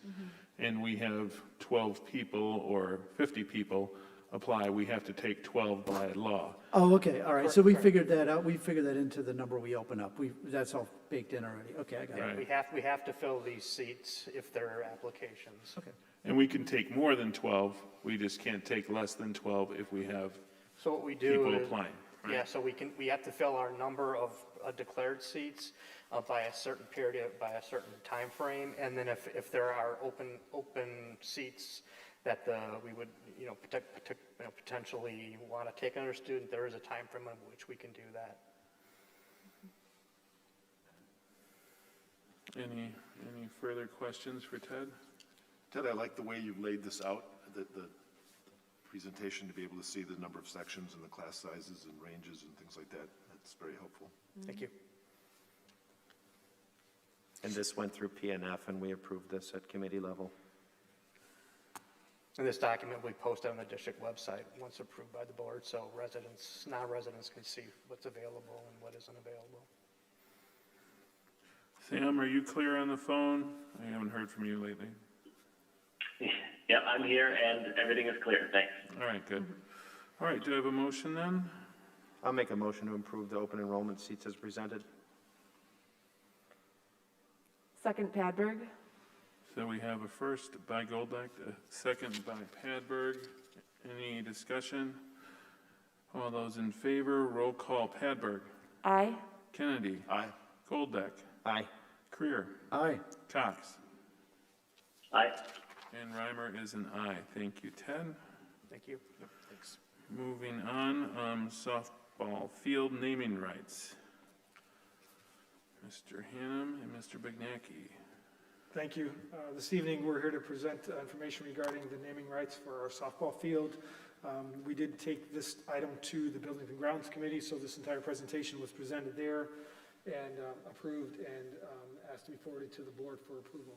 and we have 12 people or 50 people apply, we have to take 12 by law. Oh, okay, all right, so we figured that out, we figured that into the number we open up, that's all baked in already, okay, I got it. Right. We have to fill these seats if there are applications. Okay. And we can take more than 12, we just can't take less than 12 if we have So what we do people is, applying. Right? yeah, so we have to fill our number of declared seats by a certain period, by a certain time frame, and then if there are open seats that we would, potentially want to take another student, there is a time frame in which we can do that. Any further questions for Ted? Ted, I like the way you've laid this out, the presentation, to be able to see the number of sections and the class sizes and ranges and things like that. That's very helpful. Thank you. And this went through PNF, and we approved this at committee level. And this document will be posted on the district website once approved by the board, so non-residents can see what's available and what isn't available. Sam, are you clear on the phone? I haven't heard from you lately. Yep, I'm here and everything is clear. Thanks. All right, good. All right, do I have a motion then? I'll make a motion to approve the open enrollment seats as presented. Second, Padberg. So we have a first by Goldak, a second by Padberg. Any discussion? All those in favor, roll call. Padberg. Aye. Kennedy. Aye. Goldak. Aye. Creer. Aye. Cox. Aye. And Reimer is an aye. Thank you, Ted. Thank you. Moving on, softball field naming rights. Mr. Hannum and Mr. Bignacki. Thank you. This evening, we're here to present information regarding the naming rights for our softball field. We did take this item to the Buildings and Grounds Committee, so this entire presentation was presented there and approved and asked to be forwarded to the board for approval.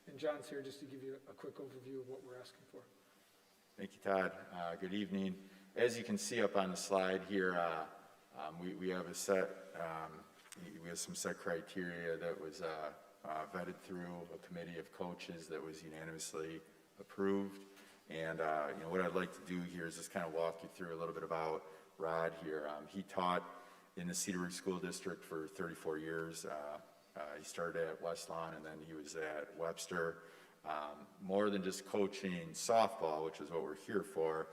And John's here just to give you a quick overview of what we're asking for. Thank you, Todd. Good evening. As you can see up on the slide here, we have a set, we have some set criteria that was vetted through a committee of coaches that was unanimously approved. And what I'd like to do here is just kind of walk you through a little bit about Rod here. He taught in the Cedarburg School District for 34 years. He started at West Lawn and then he was at Webster. More than just coaching softball, which is what we're here for,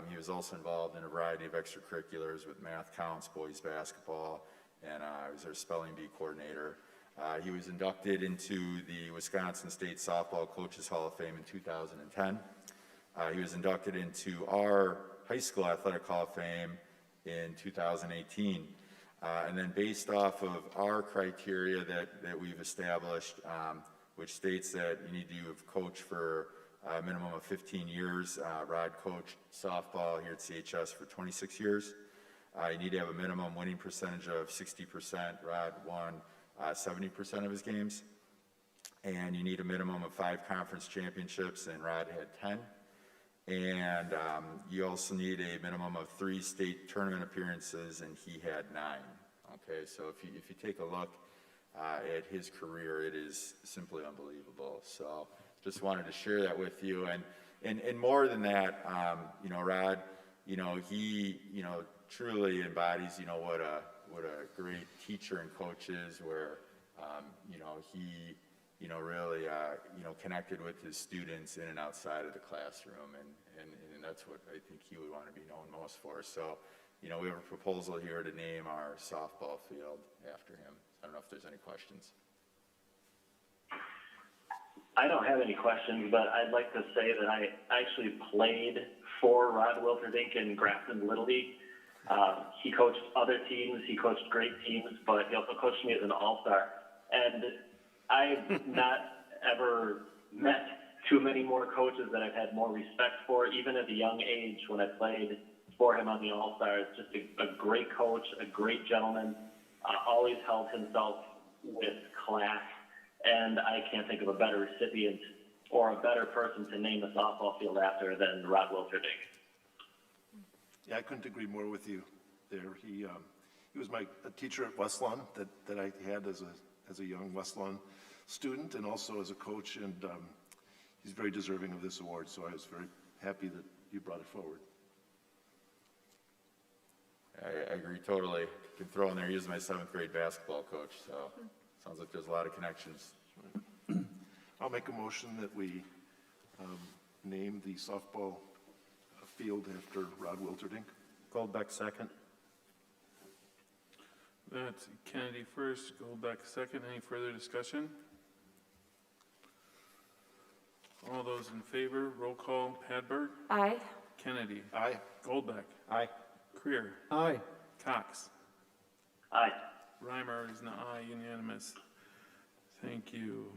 he was also involved in a variety of extracurriculars with math counts, boys basketball, and I was their spelling bee coordinator. He was inducted into the Wisconsin State Softball Coaches Hall of Fame in 2010. He was inducted into our High School Athletic Hall of Fame in 2018. And then based off of our criteria that we've established, which states that you need to have coached for a minimum of 15 years. Rod coached softball here at CHS for 26 years. You need to have a minimum winning percentage of 60%. Rod won 70% of his games. And you need a minimum of 5 conference championships, and Rod had 10. And you also need a minimum of 3 state tournament appearances, and he had 9. Okay, so if you take a look at his career, it is simply unbelievable. So just wanted to share that with you. And more than that, Rod, he, truly embodies, what a great teacher and coach is, where, he, really, connected with his students in and outside of the classroom. And that's what I think he would want to be known most for. So, we have a proposal here to name our softball field after him. I don't know if there's any questions. I don't have any questions, but I'd like to say that I actually played for Rod Wilterdink in Grafton Little League. He coached other teams, he coached great teams, but he also coached me as an all-star. And I've not ever met too many more coaches that I've had more respect for, even at a young age when I played for him on the All-Stars. Just a great coach, a great gentleman, always held himself with class. And I can't think of a better recipient or a better person to name a softball field after than Rod Wilterdink. Yeah, I couldn't agree more with you there. He was my teacher at West Lawn that I had as a young West Lawn student and also as a coach, and he's very deserving of this award, so I was very happy that you brought it forward. I agree totally. You can throw in there, he was my 7th grade basketball coach, so sounds like there's a lot of connections. I'll make a motion that we name the softball field after Rod Wilterdink. Goldbeck, second. That's Kennedy first, Goldbeck second. Any further discussion? All those in favor, roll call. Padberg? Aye. Kennedy? Aye. Goldbeck? Aye. Creer? Aye. Cox? Aye. Reimer is an aye, unanimous. Thank you.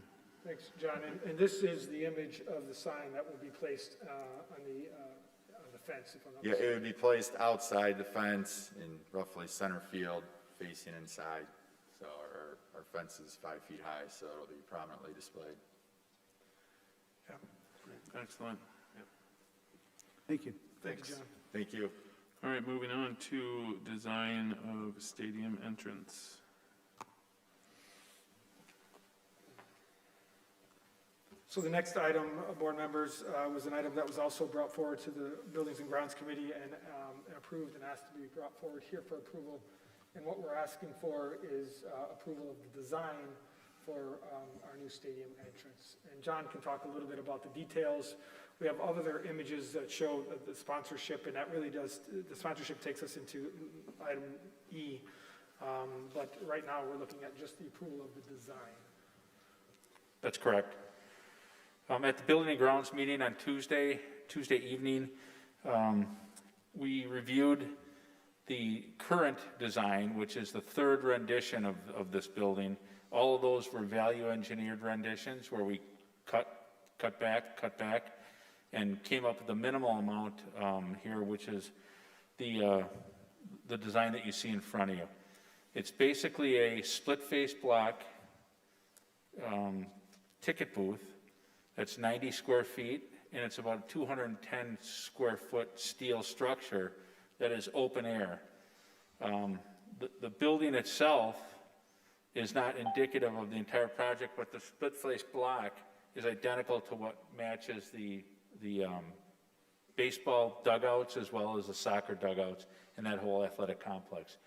Thanks, John. And this is the image of the sign that will be placed on the fence, if I'm not Yeah, mistaken. it would be placed outside the fence in roughly center field, facing inside. So our fence is 5 feet high, so it'll be prominently displayed. Excellent. Thank you. Thanks. John. Thank you. All right, moving on to design of stadium entrance. So the next item, board members, was an item that was also brought forward to the Buildings and Grounds Committee and approved and asked to be brought forward here for approval. And what we're asking for is approval of the design for our new stadium entrance. And John can talk a little bit about the details. We have other images that show the sponsorship, and that really does, the sponsorship takes us into item E. But right now, we're looking at just the approval of the design. That's correct. At the Building and Grounds meeting on Tuesday evening, we reviewed the current design, which is the third rendition of this building. All of those were value engineered renditions where we cut back, and came up with the minimal amount here, which is the design that you see in front of you. It's basically a split-face block ticket booth that's 90 square feet, and it's about a 210 square foot steel structure that is open air. The building itself is not indicative of the entire project, but the split-face block is identical to what matches the baseball dugouts as well as the soccer dugouts in that whole athletic complex.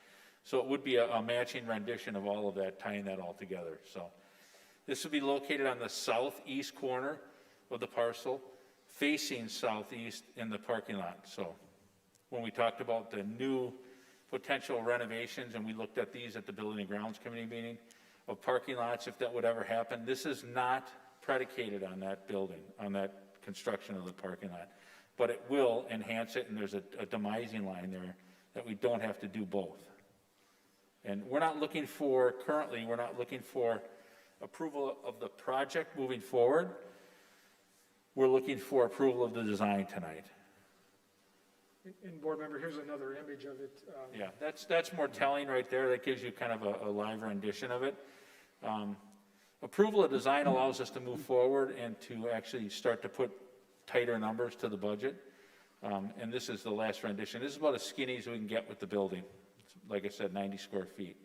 So it would be a matching rendition of all of that, tying that all together. So this would be located on the southeast corner of the parcel, facing southeast in the parking lot. So when we talked about the new potential renovations, and we looked at these at the Building and Grounds Committee meeting, of parking lots, if that would ever happen, this is not predicated on that building, on that construction of the parking lot. But it will enhance it, and there's a demising line there that we don't have to do both. And we're not looking for, currently, we're not looking for approval of the project moving forward. We're looking for approval of the design tonight. And board member, here's another image of it. Yeah, that's more telling right there. That gives you kind of a live rendition of it. Approval of design allows us to move forward and to actually start to put tighter numbers to the budget. And this is the last rendition. This is about as skinny as we can get with the building. It's, like I said, 90 square feet,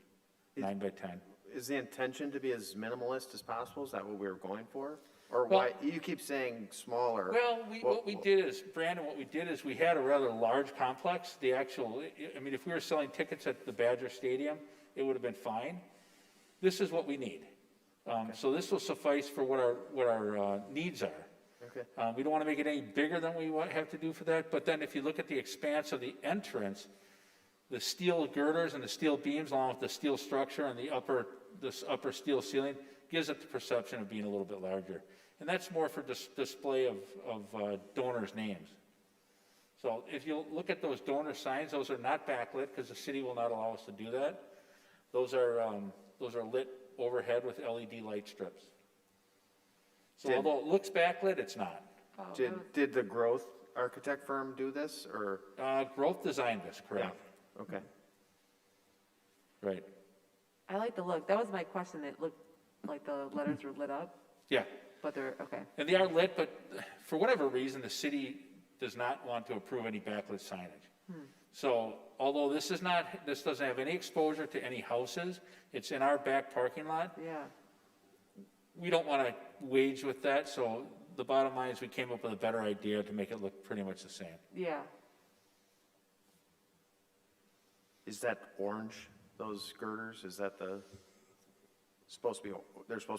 9 by 10. Is the intention to be as minimalist as possible? Is that what we were going for? Or why, you keep saying smaller. Well, what we did is, Brandon, what we did is we had a rather large complex. The actual, I mean, if we were selling tickets at the Badger Stadium, it would have been fine. This is what we need. So this will suffice for what our needs are. Okay. We don't want to make it any bigger than we have to do for that. But then if you look at the expanse of the entrance, the steel girders and the steel beams along with the steel structure and this upper steel ceiling gives it the perception of being a little bit larger. And that's more for display of donors' names. So if you look at those donor signs, those are not backlit because the city will not allow us to do that. Those are lit overhead with LED light strips. So although it looks backlit, it's not. Did the Groth architect firm do this, or? Groth designed this, correct? Yeah. Okay. Right. I like the look. That was my question. It looked like the letters were lit up, Yeah. but they're, okay. And they are lit, but for whatever reason, the city does not want to approve any backlit signage. So although this doesn't have any exposure to any houses, it's in our back parking lot. Yeah. We don't want to wage with that, so the bottom line is we came up with a better idea to make it look pretty much the same. Yeah. Is that orange, those girders? Is that they're supposed to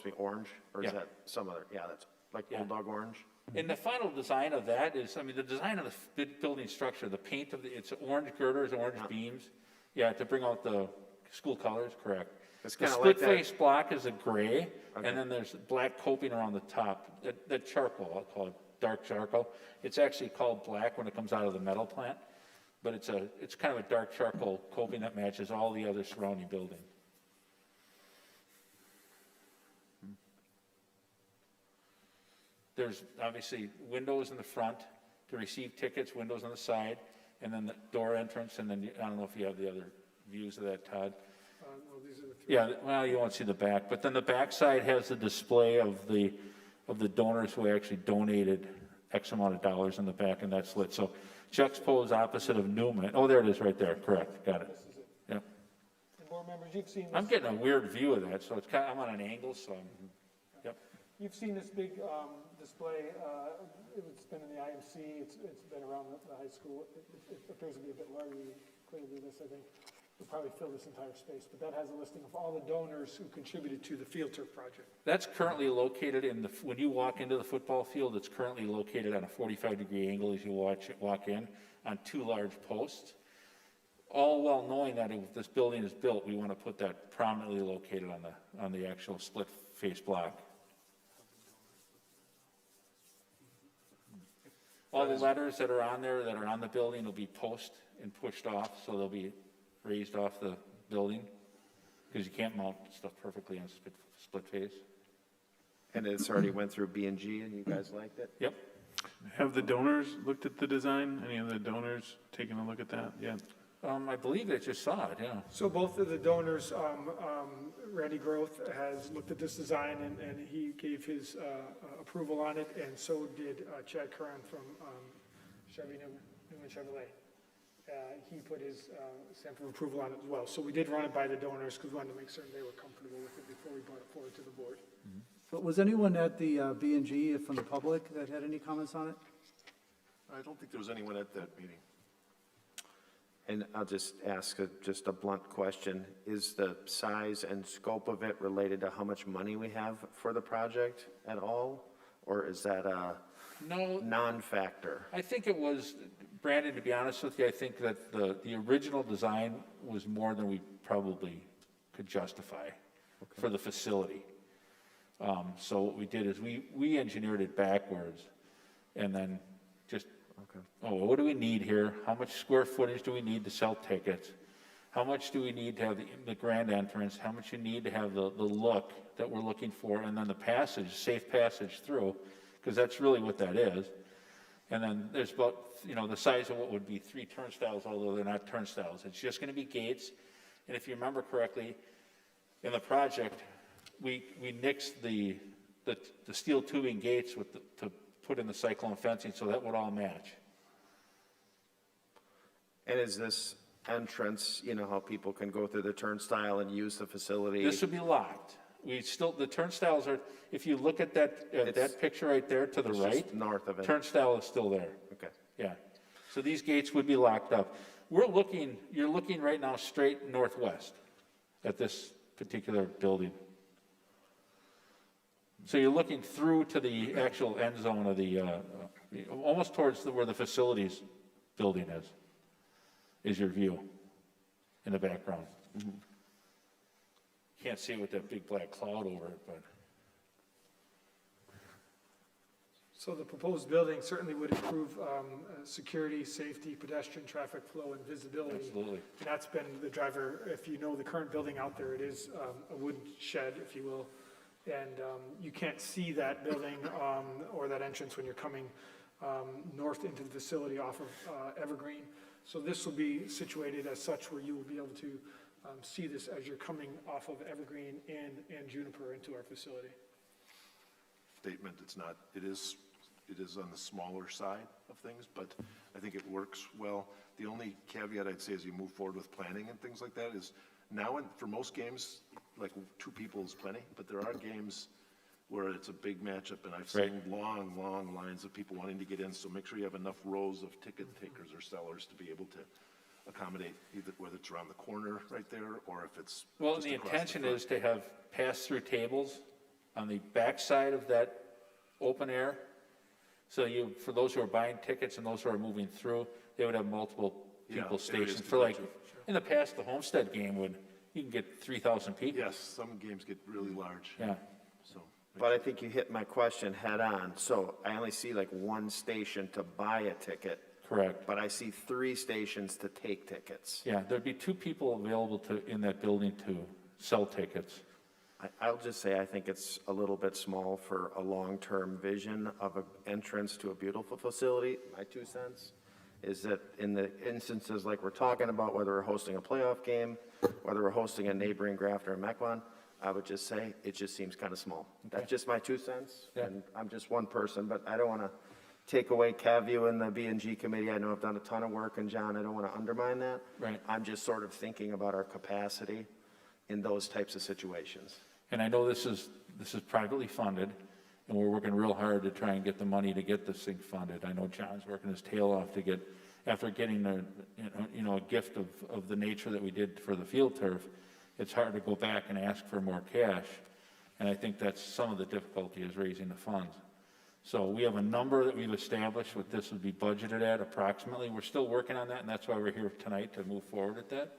be orange? Or is Yeah. that some other, that's like Yeah. bulldog orange? And the final design of that is, I mean, the design of the building structure, the paint of it's orange girders, orange beams. Yeah, to bring out the school colors, correct. It's The kind of like that. split face block is a gray, Okay. and then there's black coping around the top. That charcoal, I'll call it dark charcoal. It's actually called black when it comes out of the metal plant, but it's kind of a dark charcoal coping that matches all the other surrounding building. There's obviously windows in the front to receive tickets, windows on the side, and then the door entrance, and then, I don't know if you have the other views of that, Todd. No, these are the three. Yeah, well, you won't see the back, but then the back side has the display of the donors who actually donated X amount of dollars in the back, and that's lit. So juxtaposed opposite of Newman. Oh, there it is right there, correct, got it. This is it. Yep. And board members, you've seen this. I'm getting a weird view of that, so it's kind of, I'm on an angle, so, yep. You've seen this big display. It's been in the IMC. It's been around the high school. It appears to be a bit larger than this, I think. We'll probably fill this entire space, but that has a listing of all the donors who contributed to the field turf project. That's currently located when you walk into the football field, it's currently located on a 45-degree angle as you walk in on 2 large posts. All well knowing that if this building is built, we want to put that prominently located on the actual split face block. All the letters that are on there, that are on the building, will be post and pushed off, so they'll be raised off the building, because you can't mount stuff perfectly on split face. And it's already went through B&G and you guys liked it? Yep. Have the donors looked at the design? Any of the donors taken a look at that yet? I believe they just saw it, yeah. So both of the donors, Randy Groth has looked at this design and he gave his approval on it, and so did Chad Curran from Newman Chevrolet. He put his stamp of approval on it as well. So we did run it by the donors because we wanted to make certain they were comfortable with it before we brought it forward to the board. But was anyone at the B&G from the public that had any comments on it? I don't think there was anyone at that meeting. And I'll just ask just a blunt question. Is the size and scope of it related to how much money we have for the project at all? Or is that a No, non-factor? I think it was, Brandon, to be honest with you, I think that the original design was more than we probably could justify for the facility. So what we did is we engineered it backwards and then just, oh, well, what do we need here? How much square footage do we need to sell tickets? How much do we need to have the grand entrance? How much you need to have the look that we're looking for? And then the passage, safe passage through, because that's really what that is. And then there's about, the size of what would be 3 turnstiles, although they're not turnstiles. It's just going to be gates. And if you remember correctly, in the project, we nixed the steel tubing gates to put in the cyclone fencing, so that would all match. And is this entrance, how people can go through the turnstile and use the facility? This would be locked. The turnstiles are, if you look at that picture right there to the It's right, just north of it. turnstile is still there. Okay. Yeah. So these gates would be locked up. You're looking right now straight northwest at this particular building. So you're looking through to the actual end zone of almost towards where the facilities building is your view in the background. Can't see it with that big black cloud over it, but. So the proposed building certainly would improve security, safety, pedestrian traffic flow, and visibility. Absolutely. And that's been the driver. If you know the current building out there, it is a wooden shed, if you will. And you can't see that building or that entrance when you're coming north into the facility off of Evergreen. So this will be situated as such where you will be able to see this as you're coming off of Evergreen and Juniper into our facility. Statement, it is on the smaller side of things, but I think it works well. The only caveat I'd say as you move forward with planning and things like that is now, for most games, like 2 people is plenty, but there are games where it's a big matchup, and I've seen long, long lines of people wanting to get in, so make sure you have enough rows of ticket takers or sellers to be able to accommodate either whether it's around the corner right there or if it's Well, just the across intention front. is to have pass-through tables on the backside of that open air. So for those who are buying tickets and those who are moving through, they would have multiple people areas stationed. to For go like, to. in the past, the Homestead game you can get 3,000 people. Yes, some games get really large. Yeah. So, But I think you hit my question head on. So I only see like 1 station to buy a ticket, Correct. but I see 3 stations to take tickets. Yeah, there'd be 2 people available in that building to sell tickets. I'll just say I think it's a little bit small for a long-term vision of an entrance to a beautiful facility. My 2 cents is that in the instances like we're talking about, whether we're hosting a playoff game, whether we're hosting a neighboring Grafton or Mequon, I would just say it just seems kind of small. That's just my 2 cents. Yeah. And I'm just one person, but I don't want to take away CAVU and the B&G committee. I know I've done a ton of work, and John, I don't want to undermine that. Right. I'm just sort of thinking about our capacity in those types of situations. And I know this is privately funded, and we're working real hard to try and get the money to get this thing funded. I know John's working his tail off to get, after getting a gift of the nature that we did for the field turf, it's hard to go back and ask for more cash. And I think that's some of the difficulty is raising the funds. So we have a number that we've established what this would be budgeted at approximately. We're still working on that, and that's why we're here tonight to move forward at that.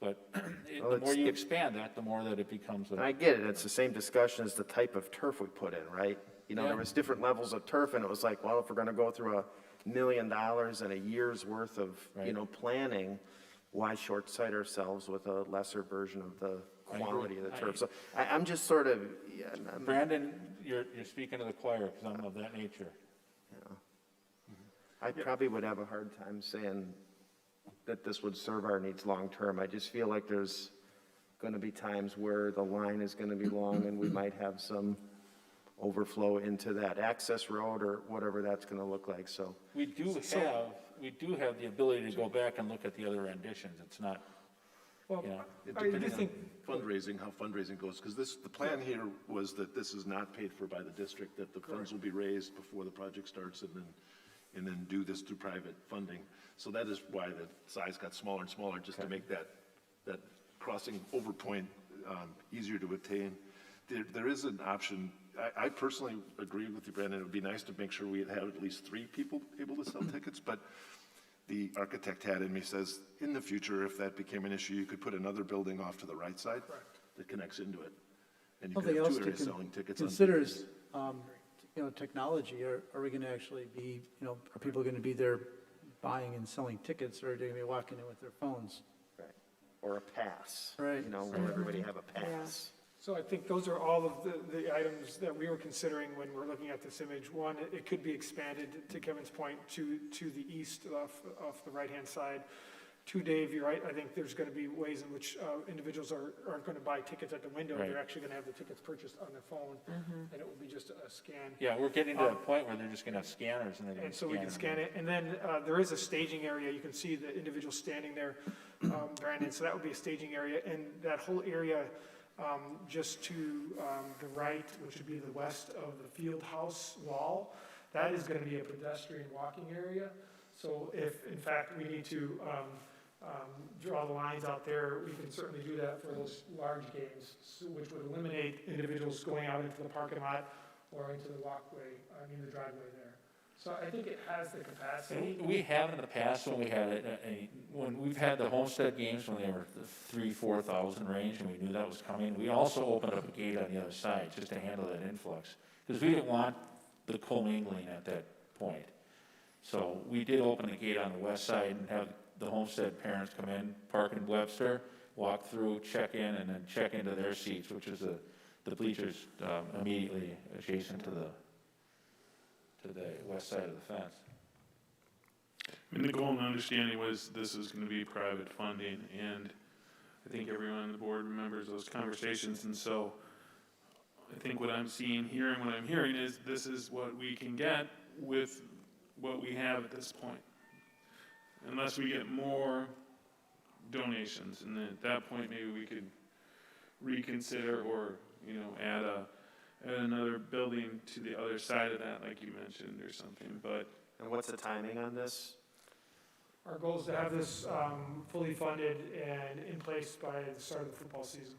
But the more you expand that, the more that it becomes And I get it, it's the same discussion as the type of turf we put in, right? Yeah. There was different levels of turf, and it was like, well, if we're gonna go through a $1 million and a year's worth of, Right. planning, why short-sight ourselves with a lesser version of the I agree. quality of the turf? So I'm just sort of, Brandon, you're speaking to the choir, because I'm of that nature. I probably would have a hard time saying that this would serve our needs long-term. I just feel like there's going to be times where the line is going to be long and we might have some overflow into that access road or whatever that's going to look like, so. We do have the ability to go back and look at the other renditions. It's not, Well, you know, I do think, Fundraising, how fundraising goes, because the plan here was that this is not paid for by the district, that the funds will be raised before the project starts and then do this through private funding. So that is why the size got smaller and smaller, just to make that crossing over point easier to attain. There is an option. I personally agree with you, Brandon. It would be nice to make sure we have at least 3 people able to sell tickets, but the architect had in me says, in the future, if that became an issue, you could put another building off to the right side that connects into it. And you could Something have else 2 to areas selling tickets. consider is, technology. Are we going to actually be, are people going to be there buying and selling tickets, or are they going to be walking in with their phones? Right. Or a pass. Right. Will everybody have a pass? so I think those are all of the items that we were considering when we're looking at this image. One, it could be expanded, to Kevin's point, to the east off the right-hand side. 2, Dave, you're right. I think there's going to be ways in which individuals aren't going to buy tickets at the window. Right. They're actually going to have the tickets purchased on their phone, and it will be just a scan. yeah, we're getting to that point where they're just going to have scanners and they're going And to so we can scan them. it. And then there is a staging area. You can see the individual standing there, Brandon. So that would be a staging area. And that whole area just to the right, which would be the west of the field house wall, that is going to be a pedestrian walking area. So if, in fact, we need to draw the lines out there, we can certainly do that for those large games, which would eliminate individuals going out into the parking lot or into the the driveway there. So I think it has the capacity. We have in the past when we had when we've had the Homestead games when they were the 3,000-4,000 range and we knew that was coming. We also opened up a gate on the other side just to handle that influx because we didn't want the commingling at that point. So we did open a gate on the west side and have the Homestead parents come in, park in Webster, walk through, check in, and then check into their seats, which is the bleachers immediately adjacent to the west side of the fence. I mean, the goal and understanding was this is going to be private funding, and I think everyone on the board remembers those conversations, and so I think what I'm seeing here and what I'm hearing is this is what we can get with what we have at this point. Unless we get more donations, and then at that point, maybe we could reconsider or, add another building to the other side of that, like you mentioned, or something, but. And what's the timing on this? Our goal is to have this fully funded and in place by the start of the football season.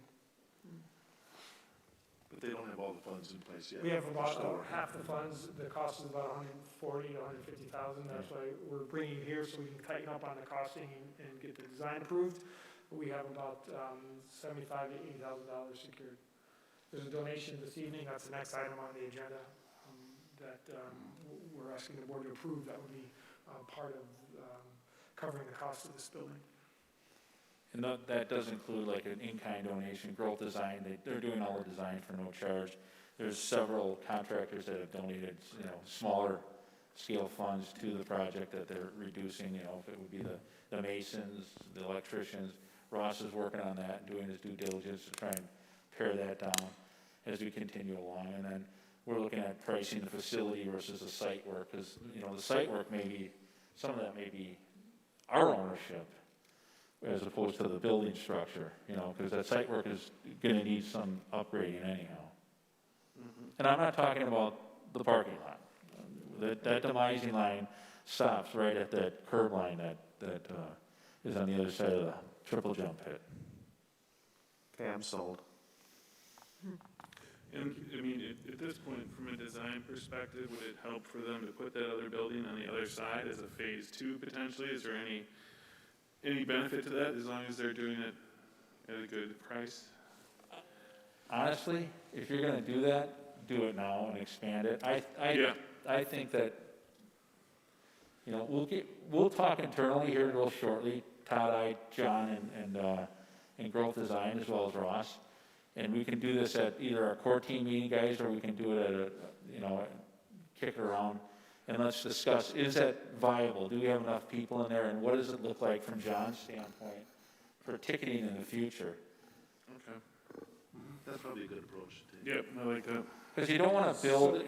But they don't have all the funds in place yet. We have about half the funds. The cost is about $140,000 to $150,000. That's why we're bringing it here so we can tighten up on the costing and get the design approved. We have about $75,000 to $80,000 secured. There's a donation this evening. That's the next item on the agenda that we're asking the board to approve. That would be part of covering the cost of this building. And that does include like an in-kind donation, Groth Design, they're doing all the design for no charge. There's several contractors that have donated, smaller scale funds to the project that they're reducing, if it would be the masons, the electricians. Ross is working on that, doing his due diligence to try and pare that down as we continue along. And then we're looking at pricing the facility versus the site work, because, the site work some of that may be our ownership, as opposed to the building structure, because that site work is going to need some upgrading anyhow. And I'm not talking about the parking lot. That demising line stops right at that curb line that is on the other side of the triple jump pit. Okay, I'm sold. And, at this point, from a design perspective, would it help for them to put that other building on the other side as a phase 2 potentially? Is there any benefit to that as long as they're doing it at a good price? Honestly, if you're going to do that, do it now and expand it. I think that You know, we'll talk internally here real shortly, Todd, I, John, and Groth Design, as well as Ross. And we can do this at either our core team meeting, guys, or we can do it at a, you know, kick it around. And let's discuss, is that viable? Do we have enough people in there? And what does it look like from John's standpoint for ticketing in the future? Okay. That's probably a good approach to take. Yep, I like that. Because you don't want to build,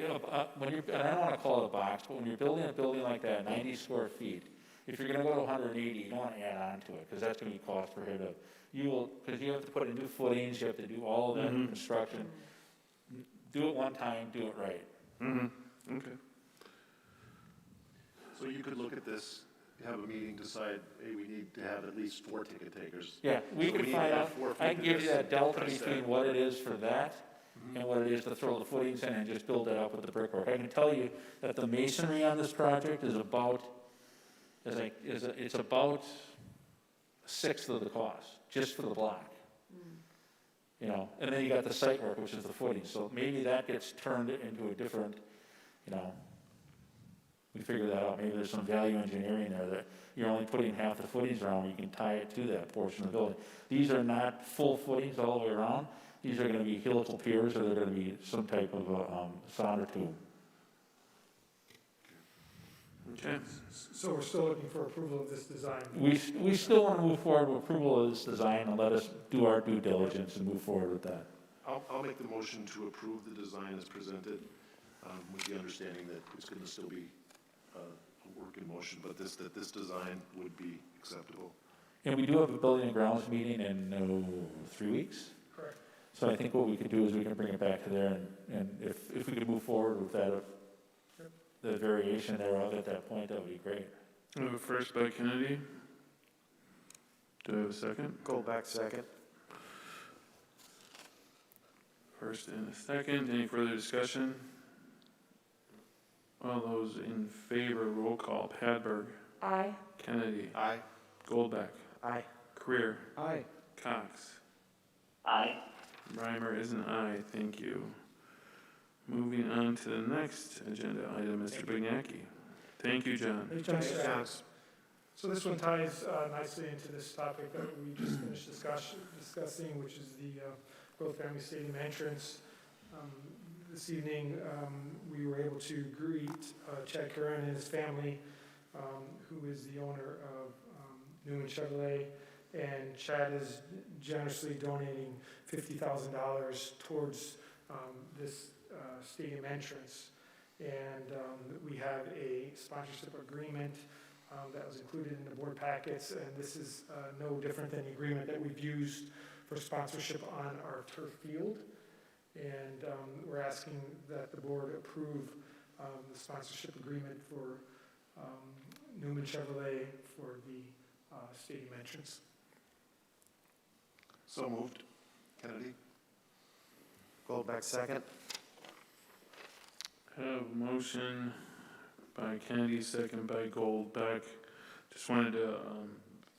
when you're, and I don't want to call it a box, but when you're building a building like that, 90 square feet, if you're going to go to 180, you don't want to add on to it, because that's going to be cost prohibitive. You will, because you have to put in new footings, you have to do all of that construction. Do it one time, do it right. Mm-hmm, okay. So you could look at this, have a meeting, decide, hey, we need to have at least 4 ticket takers. Yeah, we So could need to find have out, 4 I can give you figures, that delta price tag. between what it is for that and what it is to throw the footings in and just build it up with the brickwork. I can tell you that the masonry on this project is about, it's about a sixth of the cost, just for the block. You know, and then you got the site work, which is the footing, so maybe that gets turned into a different, you know, we figure that out, maybe there's some value engineering there that you're only putting half the footings around, you can tie it to that portion of the building. These are not full footings all the way around, these are gonna be helical piers, or they're gonna be some type of solder tube. Okay. So we're still looking for approval of this design. We still wanna move forward with approval of this design and let us do our due diligence and move forward with that. I'll make the motion to approve the design as presented, with the understanding that it's gonna still be a work in motion, but that this design would be acceptable. And we do have a building and grounds meeting in 3 weeks. Correct. So I think what we could do is we can bring it back to there, and if we could move forward with that, the variation thereof at that point, that would be great. I have a first by Kennedy. Do I have a second? Goldback second. First and a second. Any further discussion? All those in favor, roll call. Padberg, Aye. Kennedy, Aye. Goldbeck, Aye. Career, Aye. Cox. Aye. Reimer is an aye, thank you. Moving on to the next agenda item, Mr. Bignacki. Thank you, John. So this one ties nicely into this topic that we just finished discussing, which is the Groth Family Stadium entrance. This evening, we were able to greet Chad Curran and his family, who is the owner of Newman Chevrolet. And Chad is generously donating $50,000 towards this stadium entrance. And we have a sponsorship agreement that was included in the board packets, and this is no different than the agreement that we've used for sponsorship on our turf field. And we're asking that the board approve the sponsorship agreement for Newman Chevrolet for the stadium entrance. So moved. Kennedy? Goldback second. Have a motion by Kennedy, second by Goldbeck. Just wanted to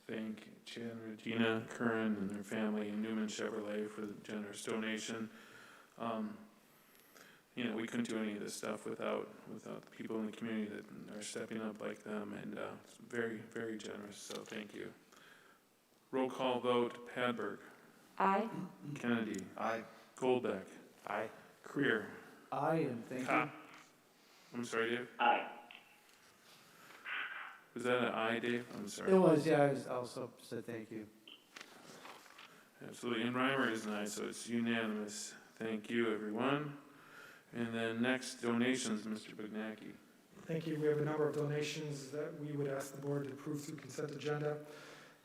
thank Chad and Regina Curran and their family and Newman Chevrolet for the generous donation. You know, we couldn't do any of this stuff without the people in the community that are stepping up like them, and it's very, very generous, so thank you. Roll call vote, Padberg, Aye. Kennedy, Aye. Goldbeck, Aye. Creer, Aye, and thank you. Cox. I'm sorry, Dave? Aye. Was that an aye, Dave? I'm sorry. It was, yeah, I also said thank you. Absolutely, and Reimer is an aye, so it's unanimous. Thank you, everyone. And then next, donations, Mr. Bignacki. Thank you. We have a number of donations that we would ask the board to approve through consent agenda.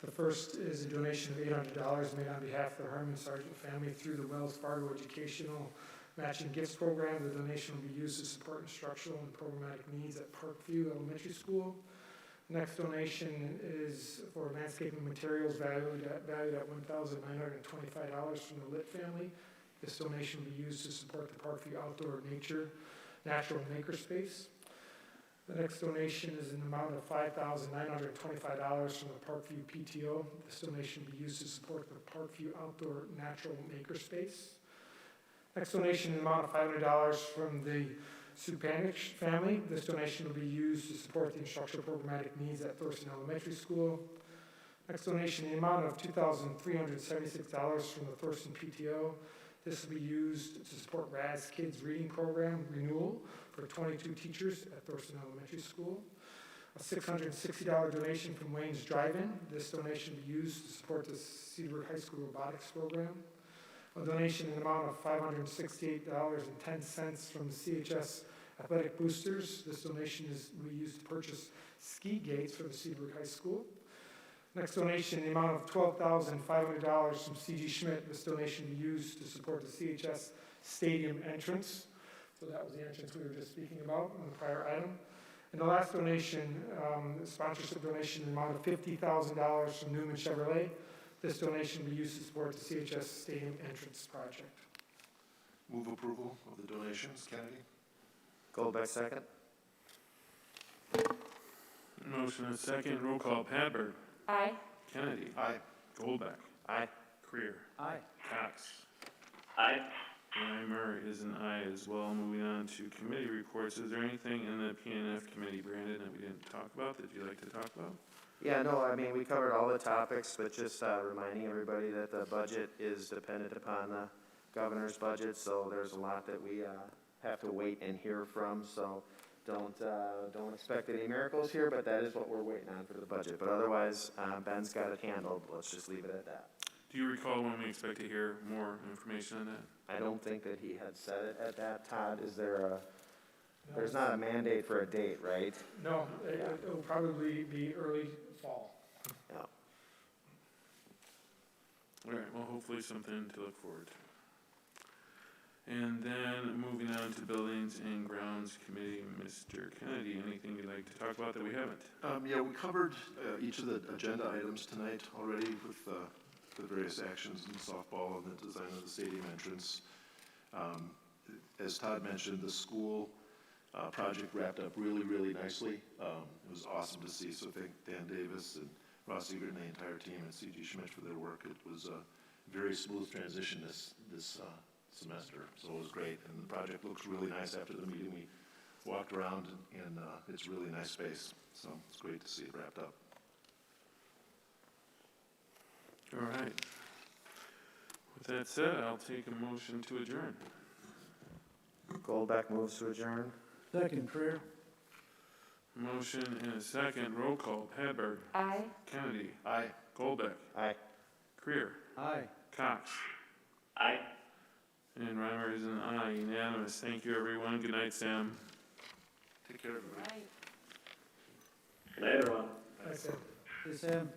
The first is a donation of $800 made on behalf of the Herman Sargent family through the Wells Fargo Educational Matching Gifts Program. The donation will be used to support instructional and programmatic needs at Parkview Elementary School. Next donation is for landscaping materials valued at $1,925 from the Litt family. This donation will be used to support the Parkview Outdoor Natural Makerspace. The next donation is an amount of $5,925 from the Parkview PTO. This donation will be used to support the Parkview Outdoor Natural Makerspace. Next donation, an amount of $500 from the Supanic family. This donation will be used to support the instructional programmatic needs at Thurston Elementary School. Next donation, in the amount of $2,376 from the Thurston PTO. This will be used to support RAS Kids Reading Program renewal for 22 teachers at Thurston Elementary School. A $660 donation from Wayne's Drive-In. This donation will be used to support the Cedarburg High School robotics program. A donation in the amount of $568.10 from the CHS Athletic Boosters. This donation will be used to purchase ski gates for the Cedarburg High School. Next donation in the amount of $12,500 from C.G. Schmidt. This donation will be used to support the CHS stadium entrance. So that was the entrance we were just speaking about on the prior item. And the last donation, sponsorship donation in the amount of $50,000 from Newman Chevrolet. This donation will be used to support the CHS stadium entrance project. Move approval of the donations. Kennedy? Goldbeck, second. Motion and second, roll call, Padberg. Aye. Kennedy. Aye. Goldbeck. Aye. Creer. Aye. Cox. Aye. Reimer is an aye as well. Moving on to committee reports. Is there anything in the PNF committee, Brandon, that we didn't talk about that you'd like to talk about? Yeah, no, I mean, we covered all the topics, but just reminding everybody that the budget is dependent upon the governor's budget, so there's a lot that we have to wait and hear from, so don't expect any miracles here, but that is what we're waiting on for the budget. But otherwise, Ben's got it handled. Let's just leave it at that. Do you recall when we expect to hear more information on that? I don't think that he had said it at that. Todd, is there there's not a mandate for a date, right? No, it'll probably be early fall. Yeah. All right, well, hopefully something to look forward to. And then moving on to Buildings and Grounds Committee, Mr. Kennedy, anything you'd like to talk about that we haven't? Yeah, we covered each of the agenda items tonight already with the various actions in softball and the design of the stadium entrance. As Todd mentioned, the school project wrapped up really, really nicely. It was awesome to see, so thank Dan Davis and Ross Ebert and the entire team at C.G. Schmidt for their work. It was a very smooth transition this semester, so it was great. And the project looks really nice. After the meeting, we walked around, and it's a really nice space, so it's great to see it wrapped up. All right. With that said, I'll take a motion to adjourn. Goldbeck moves to adjourn. Second, Creer. Motion and a second, roll call, Padberg. Aye. Kennedy. Aye. Goldbeck. Aye. Creer. Aye. Cox. Aye. And Reimer is an aye, unanimous. Thank you, everyone. Good night, Sam. Take care, everybody. Right. Good night, everyone. I said. Hey, Sam.